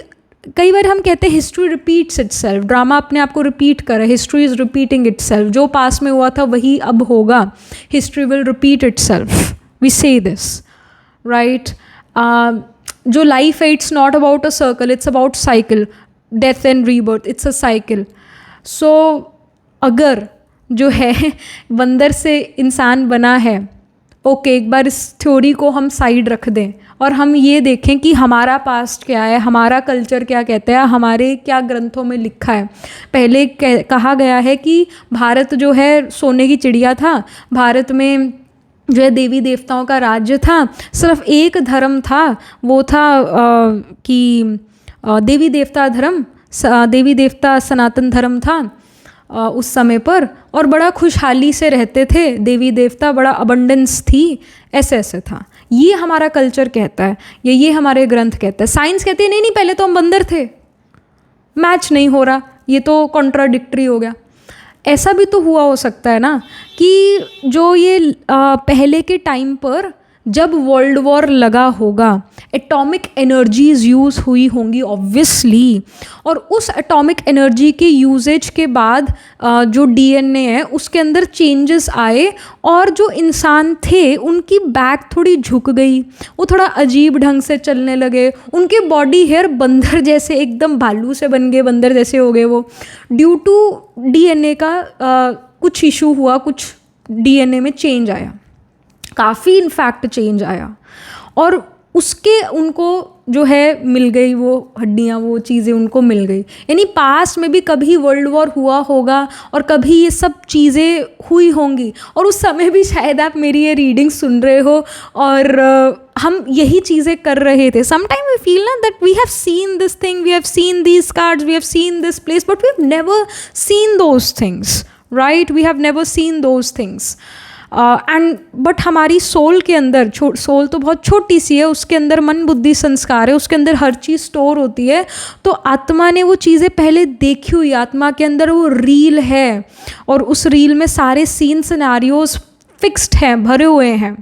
कई बार हम कहते हैं हिस्ट्री रिपीट्स इटसेल्फ, ड्रामा अपने आप को रिपीट कर रहा है, हिस्ट्री इज़ रिपीटिंग इटसेल्फ, जो पास में हुआ था वही अब होगा, history will repeat itself, we say this right. जो लाइफ है it's not about a circle, it's about cycle, death and rebirth, it's a cycle. So अगर जो है बंदर से इंसान बना है, ओके, एक बार इस थ्योरी को हम साइड रख दें और हम ये देखें कि हमारा पास्ट क्या है, हमारा कल्चर क्या कहता है, हमारे क्या ग्रंथों में लिखा है. पहले कहा गया है कि भारत जो है सोने की चिड़िया था, भारत में जो है देवी देवताओं का राज्य था, सिर्फ एक धर्म था, वो था कि देवी देवता सनातन धर्म था उस समय पर, और बड़ा खुशहाली से रहते थे देवी देवता, बड़ा अबंडेंस थी, ऐसे था. ये हमारा कल्चर कहता है, ये हमारे ग्रंथ कहता है. साइंस कहते हैं नहीं पहले तो हम बंदर थे, मैच नहीं हो रहा, ये तो कॉन्ट्राडिक्टरी हो गया. ऐसा भी तो हुआ हो सकता है ना कि जो ये पहले के टाइम पर जब वर्ल्ड वॉर लगा होगा, एटॉमिक एनर्जीज यूज़ हुई होंगी ऑब्वियसली, और उस एटॉमिक एनर्जी के यूजेज के बाद जो डीएनए है उसके अंदर चेंजेस आए, और जो इंसान थे उनकी बैक थोड़ी झुक गई, वो थोड़ा अजीब ढंग से चलने लगे, उनके बॉडी हेयर बंदर जैसे एकदम भालू से बन गए, बंदर जैसे हो गए वो, ड्यू टू डीएनए का कुछ इशू हुआ, कुछ डीएनए में चेंज आया, काफ़ी इनफैक्ट चेंज आया. और उसके उनको जो है मिल गई वो हड्डियाँ, वो चीज़ें उनको मिल गई। यानी पास्ट में भी कभी वर्ल्ड वॉर हुआ होगा और कभी ये सब चीज़ें हुई होंगी, और उस समय भी शायद आप मेरी ये रीडिंग सुन रहे हो और हम यही चीज़ें कर रहे थे। समटाइम वी फील ना that we have seen this thing, we have seen these cards, we have seen this place, but we have never seen those things, right? We have never seen those things. And but हमारी soul के अंदर, soul तो बहुत छोटी सी है, उसके अंदर मन बुद्धि संस्कार है, उसके अंदर हर चीज़ स्टोर होती है। तो आत्मा ने वो चीज़ें पहले देखी हुई, आत्मा के अंदर वो रील है और उस रील में सारे सीन सिनेरियोज फिक्स्ड हैं, भरे हुए हैं।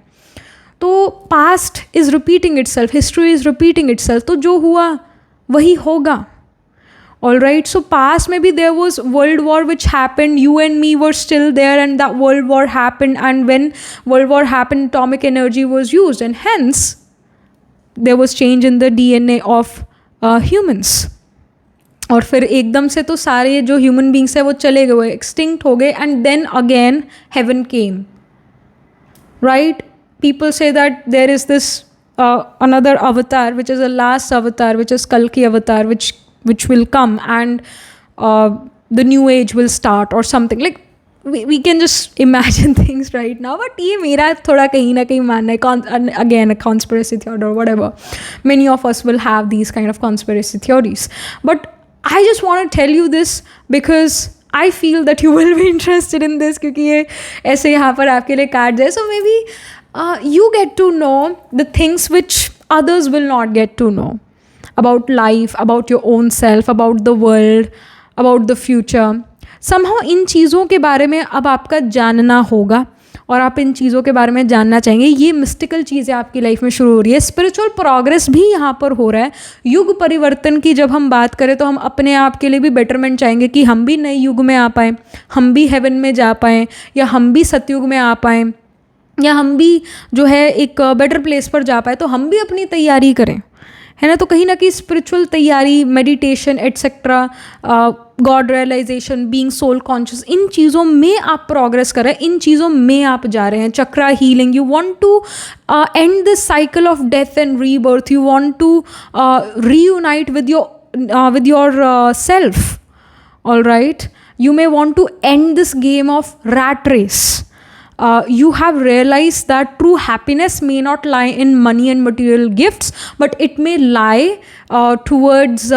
तो past is repeating itself, history is repeating itself, तो जो हुआ वही होगा। All right, so past maybe there was world war which happened, you and me were still there, and that world war happened, and when world war happened, atomic energy was used, and hence there was change in the DNA of humans. और फिर एकदम से तो सारे जो human beings है वो चले गए, एक्सटिंक्ट हो गए, and then again heaven came, right? People say that there is this another avatar which is a last avatar, which is Kalki avatar, which will come, and the new age will start or something. Like we can just imagine things right now, but ये मेरा थोड़ा कहीं ना कहीं मानना है, again a conspiracy theory or whatever. Many of us will have these kind of conspiracy theories, but I just want to tell you this because I feel that you will be interested in this, क्योंकि ये ऐसे यहाँ पर आपके लिए cards है. So maybe you get to know the things which others will not get to know about life, about your own self, about the world, about the future. Somehow इन चीज़ों के बारे में अब आपका जानना होगा और आप इन चीज़ों के बारे में जानना चाहेंगे. ये मिस्टिकल चीज़ें आपकी लाइफ में शुरू हो रही है, स्पिरिचुअल प्रोग्रेस भी यहाँ पर हो रहा है. युग परिवर्तन की जब हम बात करें तो हम अपने आप के लिए भी बेटरमेंट चाहेंगे कि हम भी नए युग में आ पाएँ, हम भी हेवन में जा पाएँ, या हम भी सतयुग में आ पाएँ, या हम भी जो है एक बेटर प्लेस पर जा पाए. तो हम भी अपनी तैयारी करें, है ना? तो कहीं ना कहीं स्पिरिचुअल तैयारी, meditation etcetera, God realization, being soul conscious, इन चीज़ों में आप प्रोग्रेस कर रहे हैं, इन चीज़ों में आप जा रहे हैं. Chakra healing, you want to end this cycle of death and rebirth, you want to reunite with your self. All right, you may want to end this game of rat race. You have realized that true happiness may not lie in money and material gifts, but it may lie towards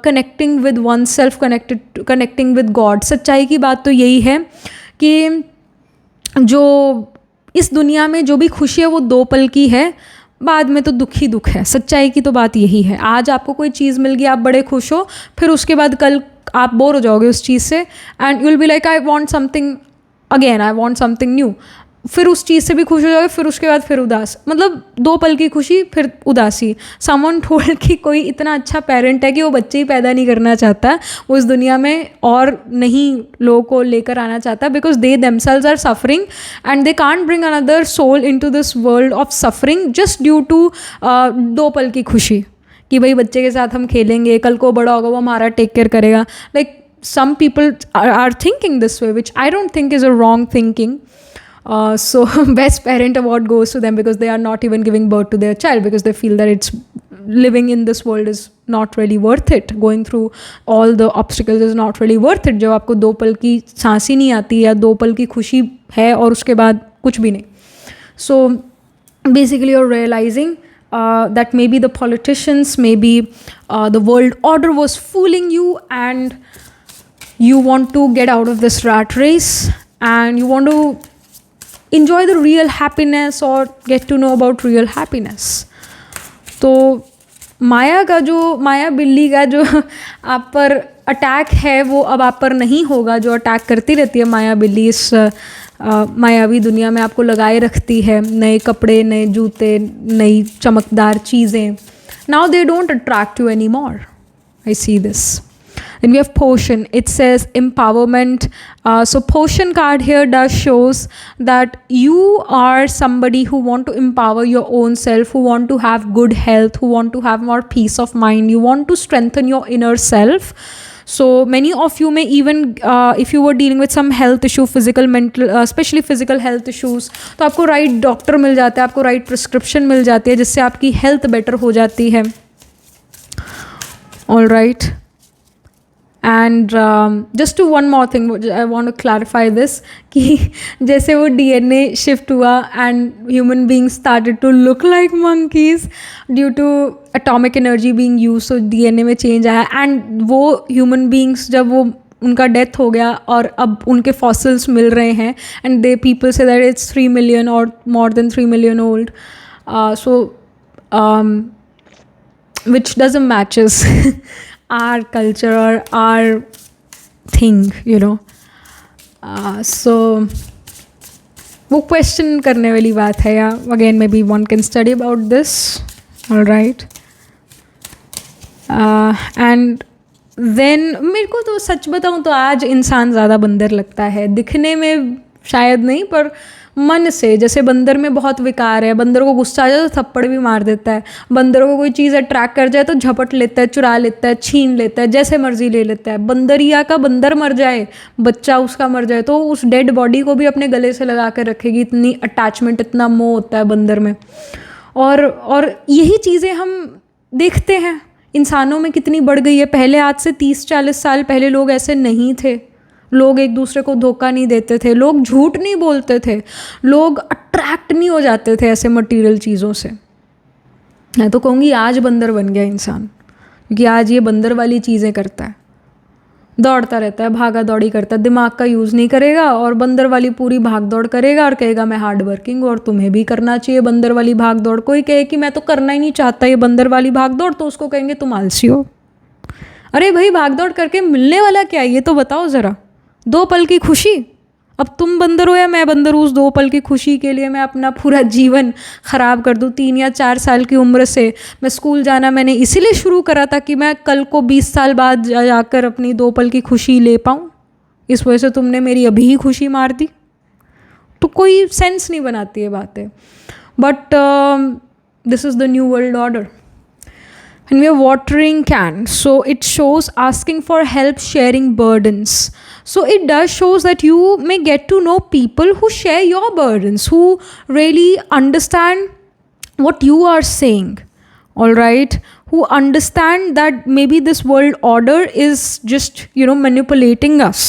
connecting with oneself, connecting with God. सच्चाई की बात तो यही है कि जो इस दुनिया में जो भी खुशी है वो 2 पल की है, बाद में तो दुख ही दुख है. सच्चाई की तो बात यही है. आज आपको कोई चीज़ मिल गई, आप बड़े खुश हो, फिर उसके बाद कल आप बोर हो जाओगे उस चीज़ से, and you will be like I want something again, I want something new. फिर उस चीज़ से भी खुश हो जाओगे, फिर उसके बाद फिर उदास. मतलब 2 पल की खुशी, फिर उदासी. समवन टोल्ड कि कोई इतना अच्छा पेरेंट है कि वो बच्चे ही पैदा नहीं करना चाहता, वो इस दुनिया में और नहीं लोगों को लेकर आना चाहता, because they themselves are suffering and they can't bring another soul into this world of suffering just due to 2 पल की खुशी कि भाई बच्चे के साथ हम खेलेंगे, कल को बड़ा होगा वो हमारा टेक केयर करेगा. Like some people are thinking this way, which I don't think is a wrong thinking. So best parent award goes to them because they are not even giving birth to their child, because they feel that it's living in this world is not really worth it. Going through all the obstacles is not really worth it. जब आपको 2 पल की सांस ही नहीं आती या 2 पल की खुशी है और उसके बाद कुछ भी नहीं. So basically you're realizing that maybe the politicians, maybe the world order was fooling you, and you want to get out of this rat race and you want to enjoy the real happiness or get to know about real happiness. तो माया का जो, माया बिल्ली का जो आप पर attack है वो अब आप पर नहीं होगा. जो अटैक करती रहती है माया बिल्ली इस मायावी दुनिया में, आपको लगाए रखती है नए कपड़े, नए जूते, नई चमकदार चीज़ें. Now they don't attract you anymore. I see this. Then we have potion. It says empowerment. So potion card here does shows that you are somebody who want to empower your own self, who want to have good health, who want to have more peace of mind. You want to strengthen your inner self. So many of you may even if you were dealing with some health issue, physical, mental, especially physical health issues, तो आपको right doctor मिल जाता है, आपको right prescription मिल जाती है, जिससे आपकी health better हो जाती है. All right. And just to one more thing, I want to clarify this, कि जैसे वो DNA shift हुआ and human beings started to look like monkeys due to atomic energy being used, so DNA में change आया, and वो human beings जब वो उनका डेथ हो गया और अब उनके फॉसिल्स मिल रहे हैं, and they people say that it's 3 million or more than 3 million old, which doesn't matches our culture or our thing, you know. So वो क्वेश्चन करने वाली बात है, या again maybe one can study about this. All right. And then मेरे को तो सच बताऊँ तो आज इंसान ज़्यादा बंदर लगता है, दिखने में शायद नहीं पर मन से. जैसे बंदर में बहुत विकार है, बंदर को गुस्सा आ जाए तो थप्पड़ भी मार देता है, बंदर को कोई चीज़ अट्रैक्ट कर जाए तो झपट लेता है, चुरा लेता है, छीन लेता है, जैसे मर्जी ले लेता है. बंदरिया का बंदर मर जाए, बच्चा उसका मर जाए तो उस डेड बॉडी को भी अपने गले से लगा कर रखेगी, इतनी अटैचमेंट, इतना मोह होता है बंदर में. और यही चीज़ें हम देखते हैं इंसानों में कितनी बढ़ गई है. पहले आज से 30-40 साल पहले लोग ऐसे नहीं थे. लोग एक दूसरे को धोखा नहीं देते थे, लोग झूठ नहीं बोलते थे, लोग अट्रैक्ट नहीं हो जाते थे ऐसे मटेरियल चीज़ों से. मैं तो कहूँगी आज बंदर बन गया इंसान, क्योंकि आज ये बंदर वाली चीज़ें करता है, दौड़ता रहता है, भागा दौड़ी करता है, दिमाग का यूज़ नहीं करेगा और बंदर वाली पूरी भाग दौड़ करेगा और कहेगा मैं हार्ड वर्किंग, और तुम्हें भी करना चाहिए बंदर वाली भाग दौड़. कोई कहे कि मैं तो करना ही नहीं चाहता ये बंदर वाली भाग दौड़, तो उसको कहेंगे तुम आलसी हो. अरे भाई, भाग दौड़ करके मिलने वाला क्या है ये तो बताओ ज़रा. 2 पल की खुशी. अब तुम बंदर हो या मैं बंदर हूँ, उस 2 पल की खुशी के लिए मैं अपना पूरा जीवन ख़राब कर दूँ. 3 या 4 साल की उम्र से मैं स्कूल जाना मैंने इसीलिए शुरू करा था कि मैं कल को 20 साल बाद जाकर अपनी 2 पल की खुशी ले पाऊँ. इस वजह से तुमने मेरी अभी ही खुशी मार दी. तो कोई सेंस नहीं बनाती है बातें. But this is the new world order. And we are watering can, so it shows asking for help, sharing burdens. So it does shows that you may get to know people who share your burdens, who really understand what you are saying. All right, who understand that maybe this world order is just, you know, manipulating us.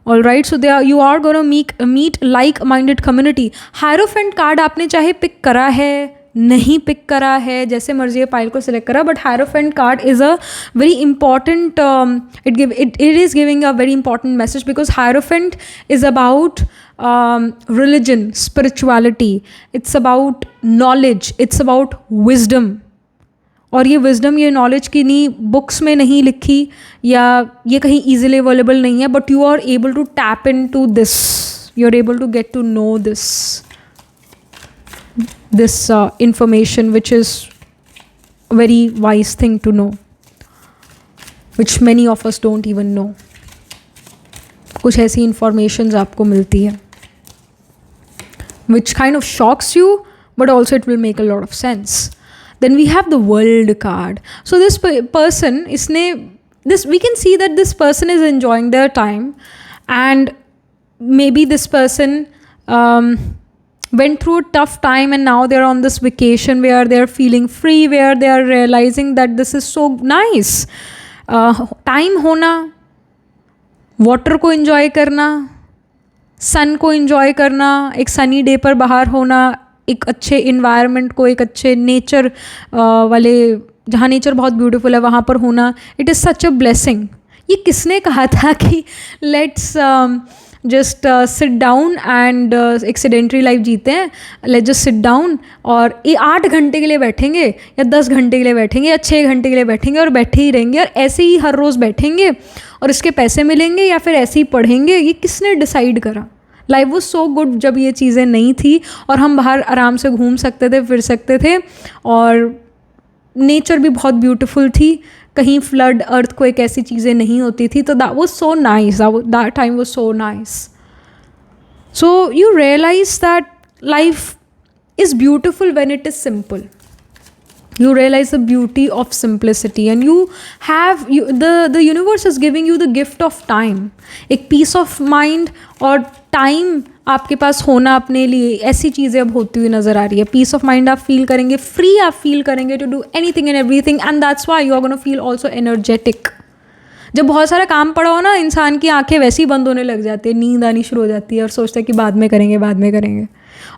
All right, so you are going to meet like-minded community. Hierophant card आपने चाहे pick करा है, नहीं pick करा है, जैसे मर्जी pile को सिलेक्ट करा, but hierophant card is a very important, it is giving a very important message, because Hierophant is about religion, spirituality, it's about knowledge, it's about wisdom. और ये विजडम, ये नॉलेज की नहीं बुक्स में नहीं लिखी या ये कहीं ईजिली अवेलेबल नहीं है, but you are able to tap into this, you are able to get to know this information, which is a very wise thing to know, which many of us don't even know. कुछ ऐसी informations आपको मिलती है which kind of shocks you, but also it will make a lot of sense. Then we have the world card. So this person, we can see that this person is enjoying their time, and maybe this person went through a tough time and now they're on this vacation where they're feeling free, where they are realizing that this is so nice. Time होना, water को enjoy करना, सन को enjoy करना, एक sunny day पर बाहर होना, एक अच्छे environment को, एक अच्छे नेचर वाले, जहाँ नेचर बहुत ब्यूटीफुल है वहाँ पर होना, it is such a blessing. ये किसने कहा था कि let's just sit down and एक सेडेंट्री लाइफ जीते हैं, लेट जस्ट सिट डाउन और ये 8 घंटे के लिए बैठेंगे या 10 घंटे के लिए बैठेंगे या 6 घंटे के लिए बैठेंगे और बैठे ही रहेंगे और ऐसे ही हर रोज़ बैठेंगे और इसके पैसे मिलेंगे या फिर ऐसे ही पढ़ेंगे. ये किसने डिसाइड करा? लाइफ वॉज सो गुड जब ये चीज़ें नहीं थी और हम बाहर आराम से घूम सकते थे, फिर सकते थे और नेचर भी बहुत ब्यूटीफुल थी, कहीं फ्लड अर्थ को एक ऐसी चीज़ें नहीं होती थी. तो that was so nice, that time was so nice. So you realize that life is beautiful when it is simple. You realize the beauty of simplicity, and the universe is giving you the gift of time. एक peace of mind और time आपके पास होना अपने लिए, ऐसी चीज़ें अब होती हुई नज़र आ रही है. पीस ऑफ माइंड आप फील करेंगे, फ्री आप फील करेंगे to do anything and everything, and that's why you are gonna feel also energetic. जब बहुत सारा काम पड़ा हो ना, इंसान की आंखें वैसे ही बंद होने लग जाती है, नींद आनी शुरू हो जाती है और सोचता है कि बाद में करेंगे बाद में करेंगे.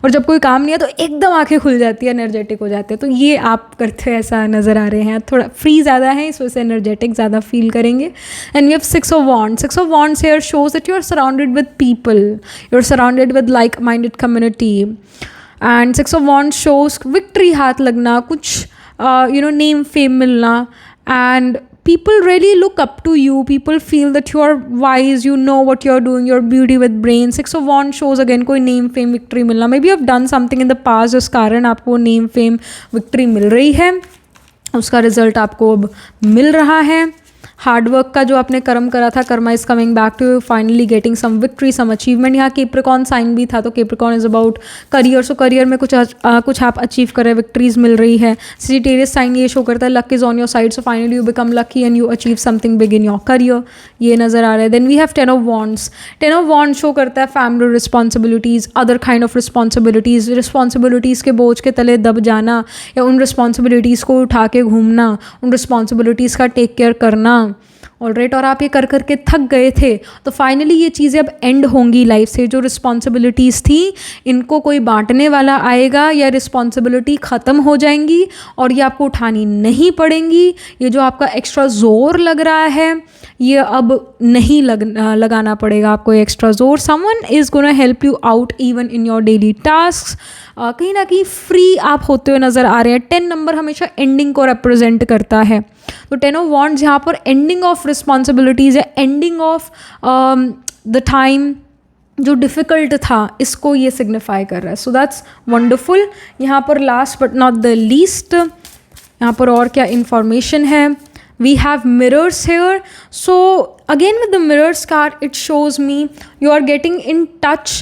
और जब कोई काम नहीं है तो एकदम आंखें खुल जाती है, एनर्जेटिक हो जाते हैं. तो ये आप करते हुए ऐसा नज़र आ रहे हैं. थोड़ा फ्री ज़्यादा है, इस वजह से एनर्जेटिक ज़्यादा फील करेंगे. And we have 6 of Wands. 6 of Wands here shows that you are surrounded with people, you're surrounded with like-minded community. And 6 of Wands shows victory हाथ लगना, कुछ name fame मिलना, and people really look up to you. People feel that you are wise, you know what you're doing, you're beauty with brain. 6 of Wands shows again कोई name fame victory मिलना. Maybe you have done something in the past जिस कारण आपको name fame victory मिल रही है, उसका result आपको अब मिल रहा है. हार्डवर्क का जो आपने कर्म करा था, karma is coming back to you, finally getting some victory, some achievement. यहाँ कैप्रिकॉर्न साइन भी था, तो capricorn is about career. So career में कुछ आप अचीव कर रहे हैं, विक्ट्रीज मिल रही है. सेजिटेरियस साइन ये शो करता है luck is on your side, so finally you become lucky and you achieve something big in your career. ये नज़र आ रहा है. Then we have 10 of Wands. 10 of Wands show करता है family responsibilities, other kind of responsibilities. Responsibilities के बोझ के तले दब जाना, या उन रिस्पॉन्सिबिलिटीज़ को उठा के घूमना, उन रिस्पॉन्सिबिलिटीज़ का टेक केयर करना. ऑलराइट. और आप ये कर करके थक गए थे, तो फाइनली ये चीज़ें अब एंड होंगी लाइफ से. जो रिस्पॉन्सिबिलिटीज़ थी इनको कोई बांटने वाला आएगा, या रिस्पॉन्सिबिलिटी ख़त्म हो जाएंगी और ये आपको उठानी नहीं पड़ेंगी. ये जो आपका एक्स्ट्रा ज़ोर लग रहा है ये अब नहीं लगाना पड़ेगा आपको एक्स्ट्रा ज़ोर. Someone is gonna help you out even in your daily task. कहीं ना कहीं फ्री आप होते हुए नज़र आ रहे हैं. 10 नंबर हमेशा एंडिंग को रिप्रेजेंट करता है. तो 10 of Wands यहाँ पर एंडिंग ऑफ रिस्पॉन्सिबिलिटीज़ या एंडिंग ऑफ द टाइम जो डिफ़िकल्ट था, इसको ये सिग्निफाई कर रहा है. सो दैट्स वंडरफुल. यहाँ पर last but not the least, यहाँ पर और क्या इंफॉर्मेशन है. We have mirrors here. So again with the mirrors card, it shows me you are getting in touch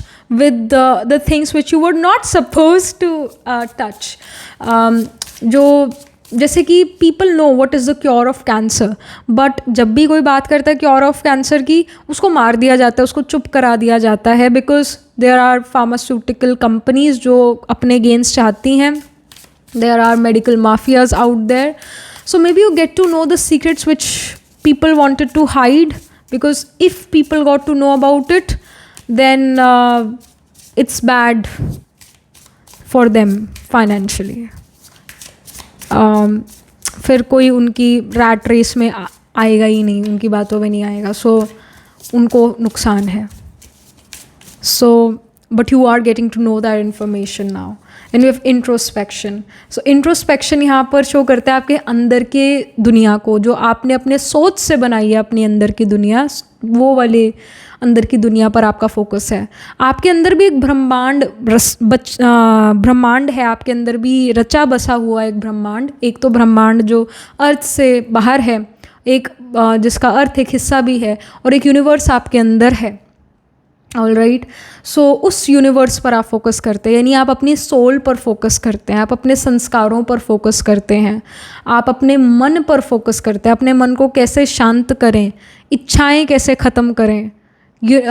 with the things which you were not supposed to touch. जो जैसे कि people know what is the cure of cancer, but जब भी कोई बात करता है cure of cancer की, उसको मार दिया जाता है, उसको चुप करा दिया जाता है, because there are pharmaceutical companies जो अपने gains चाहती हैं. There are medical mafias out there. So maybe you get to know the secrets which people wanted to hide, because if people got to know about it, then it's bad for them financially. फिर कोई उनकी rat race में आएगा ही नहीं, उनकी बातों में नहीं आएगा, so उनको नुकसान है. So but you are getting to know that information now. Then we have introspection. So introspection यहाँ पर शो करता है आपके अंदर के दुनिया को, जो आपने अपने सोच से बनाई है अपनी अंदर की दुनिया, वो वाले अंदर की दुनिया पर आपका फोकस है. आपके अंदर भी एक ब्रह्मांड है, आपके अंदर भी रचा बसा हुआ एक ब्रह्मांड. एक तो ब्रह्मांड जो अर्थ से बाहर है, एक जिसका अर्थ एक हिस्सा भी है, और एक यूनिवर्स आपके अंदर है. All right. सो उस यूनिवर्स पर आप फोकस करते हैं, यानी आप अपनी सोल पर फोकस करते हैं, आप अपने संस्कारों पर फोकस करते हैं, आप अपने मन पर फोकस करते हैं, अपने मन को कैसे शांत करें, इच्छाएं कैसे ख़त्म करें,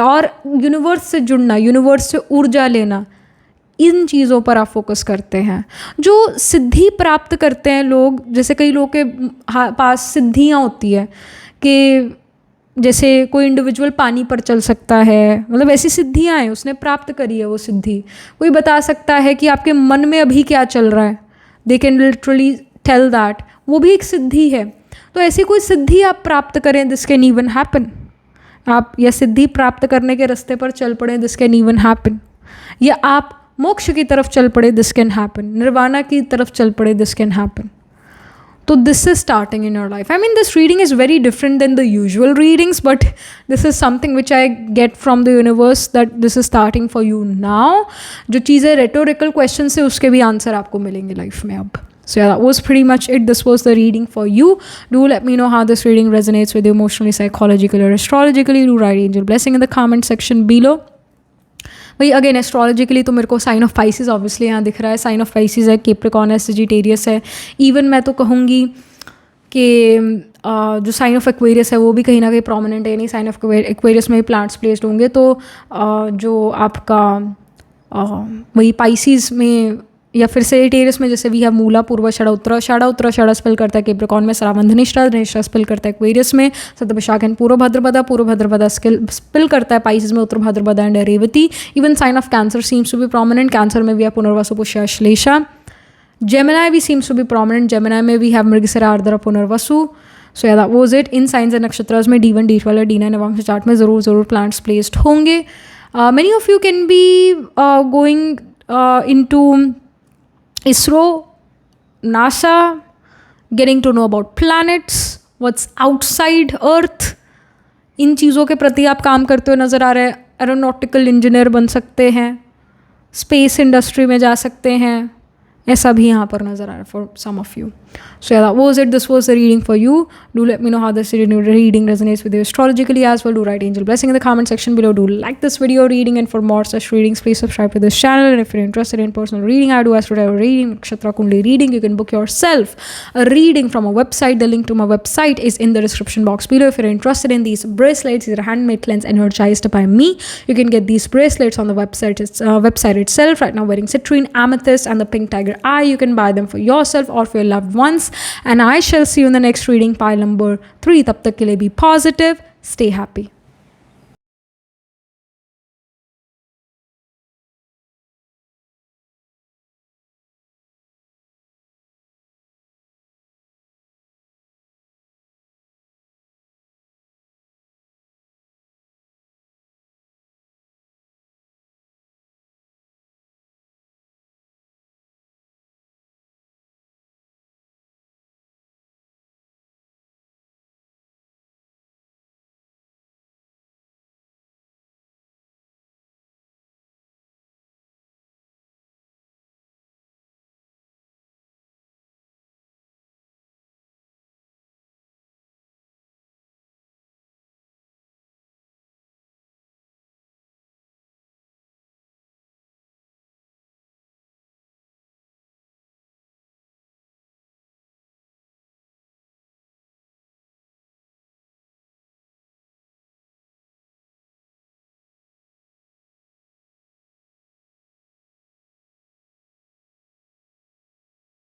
और यूनिवर्स से जुड़ना, यूनिवर्स से ऊर्जा लेना, इन चीज़ों पर आप फोकस करते हैं. जो सिद्धि प्राप्त करते हैं लोग, जैसे कई लोग के पास सिद्धियाँ होती है कि जैसे कोई इंडिविजुअल पानी पर चल सकता है, मतलब ऐसी सिद्धियाँ हैं, उसने प्राप्त करी है वो सिद्धि. कोई बता सकता है कि आपके मन में अभी क्या चल रहा है, they can literally tell that, वो भी एक सिद्धि है. तो ऐसी कोई सिद्धि आप प्राप्त करें, दिस कैन इवन हैपन. आप या सिद्धि प्राप्त करने के रास्ते पर चल पड़े, दिस कैन इवन हैपन. या आप मोक्ष की तरफ चल पड़े, दिस कैन हैपन. निर्वाणा की तरफ चल पड़े, this can happen. So this is starting in your life. I mean, this reading is very different than the usual readings, but this is something which I get from the universe, that this is starting for you now. जो चीज़ें rhetorical questions से उसके भी answer आपको मिलेंगे life में अब. So yeah, that was pretty much it. This was the reading for you. Do let me know how this reading resonates with you emotionally, psychologically, or astrologically. Do write angel blessing in the comment section below. वही again astrologically तो मेरे को sign of Pisces obviously यहाँ दिख रहा है, sign of Pisces है, Capricorn है, सजिटेरियस है। इवन मैं तो कहूँगी कि जो साइन ऑफ एक्वेरियस है वो भी कहीं ना कहीं प्रोमिनेंट है, नहीं साइन ऑफ एक्वेरियस में प्लांट्स प्लेस्ड होंगे, तो जो आपका वही पाइसिस में या फिर सेजिटेरियस में जैसे भी है मूला, पूर्वा, षड़ा, उत्तरा। षड़ा स्पेल करता है कैप्रिकॉर्न में, श्रावण, धनिष्ठा स्पेल करता है एक्वेरियस में, शतभिषाख एंड पूर्व भाद्रपदा स्पेल करता है पाइसिस में, Uttara Bhadrapada and Revati. Even sign of Cancer seems to be prominent, Cancer में भी है पुनर्वसु, पुष्य, श्लेषा। Gemini भी seems to be prominent. Gemini में भी have Mrigashira, Ardra, Punarvasu. So yeah, that was it. In signs and nakshatras में D1, D12 और D9 नवांश चार्ट में ज़रूर plants placed होंगे. Many of you can be going into ISRO, NASA, getting to know about planets, what's outside Earth. इन चीज़ों के प्रति आप काम करते हुए नज़र आ रहे हैं. एरोनॉटिकल इंजीनियर बन सकते हैं, स्पेस इंडस्ट्री में जा सकते हैं, ऐसा भी यहाँ पर नज़र आ रहा है for some of you. So yeah, that was it. This was the reading for you. Do let me know how this reading resonates with you astrologically as well. Do write angel blessing in the comment section below. Do like this video reading, and for more such readings, please subscribe to this channel. And if you're interested in personal reading, I do astro tarot reading, nakshatra kundli reading. You can book yourself a reading from a website. The link to my website is in the description box below. If you're interested in these bracelets, these are handmade, cleansed, energized by me. You can get these bracelets on the website. It's website itself. Right now, wearing citrine, amethyst, and the pink tiger eye. You can buy them for yourself or for your loved ones. And I shall see you in the next reading, pile number 3. Tab tak ke liye be positive, stay happy.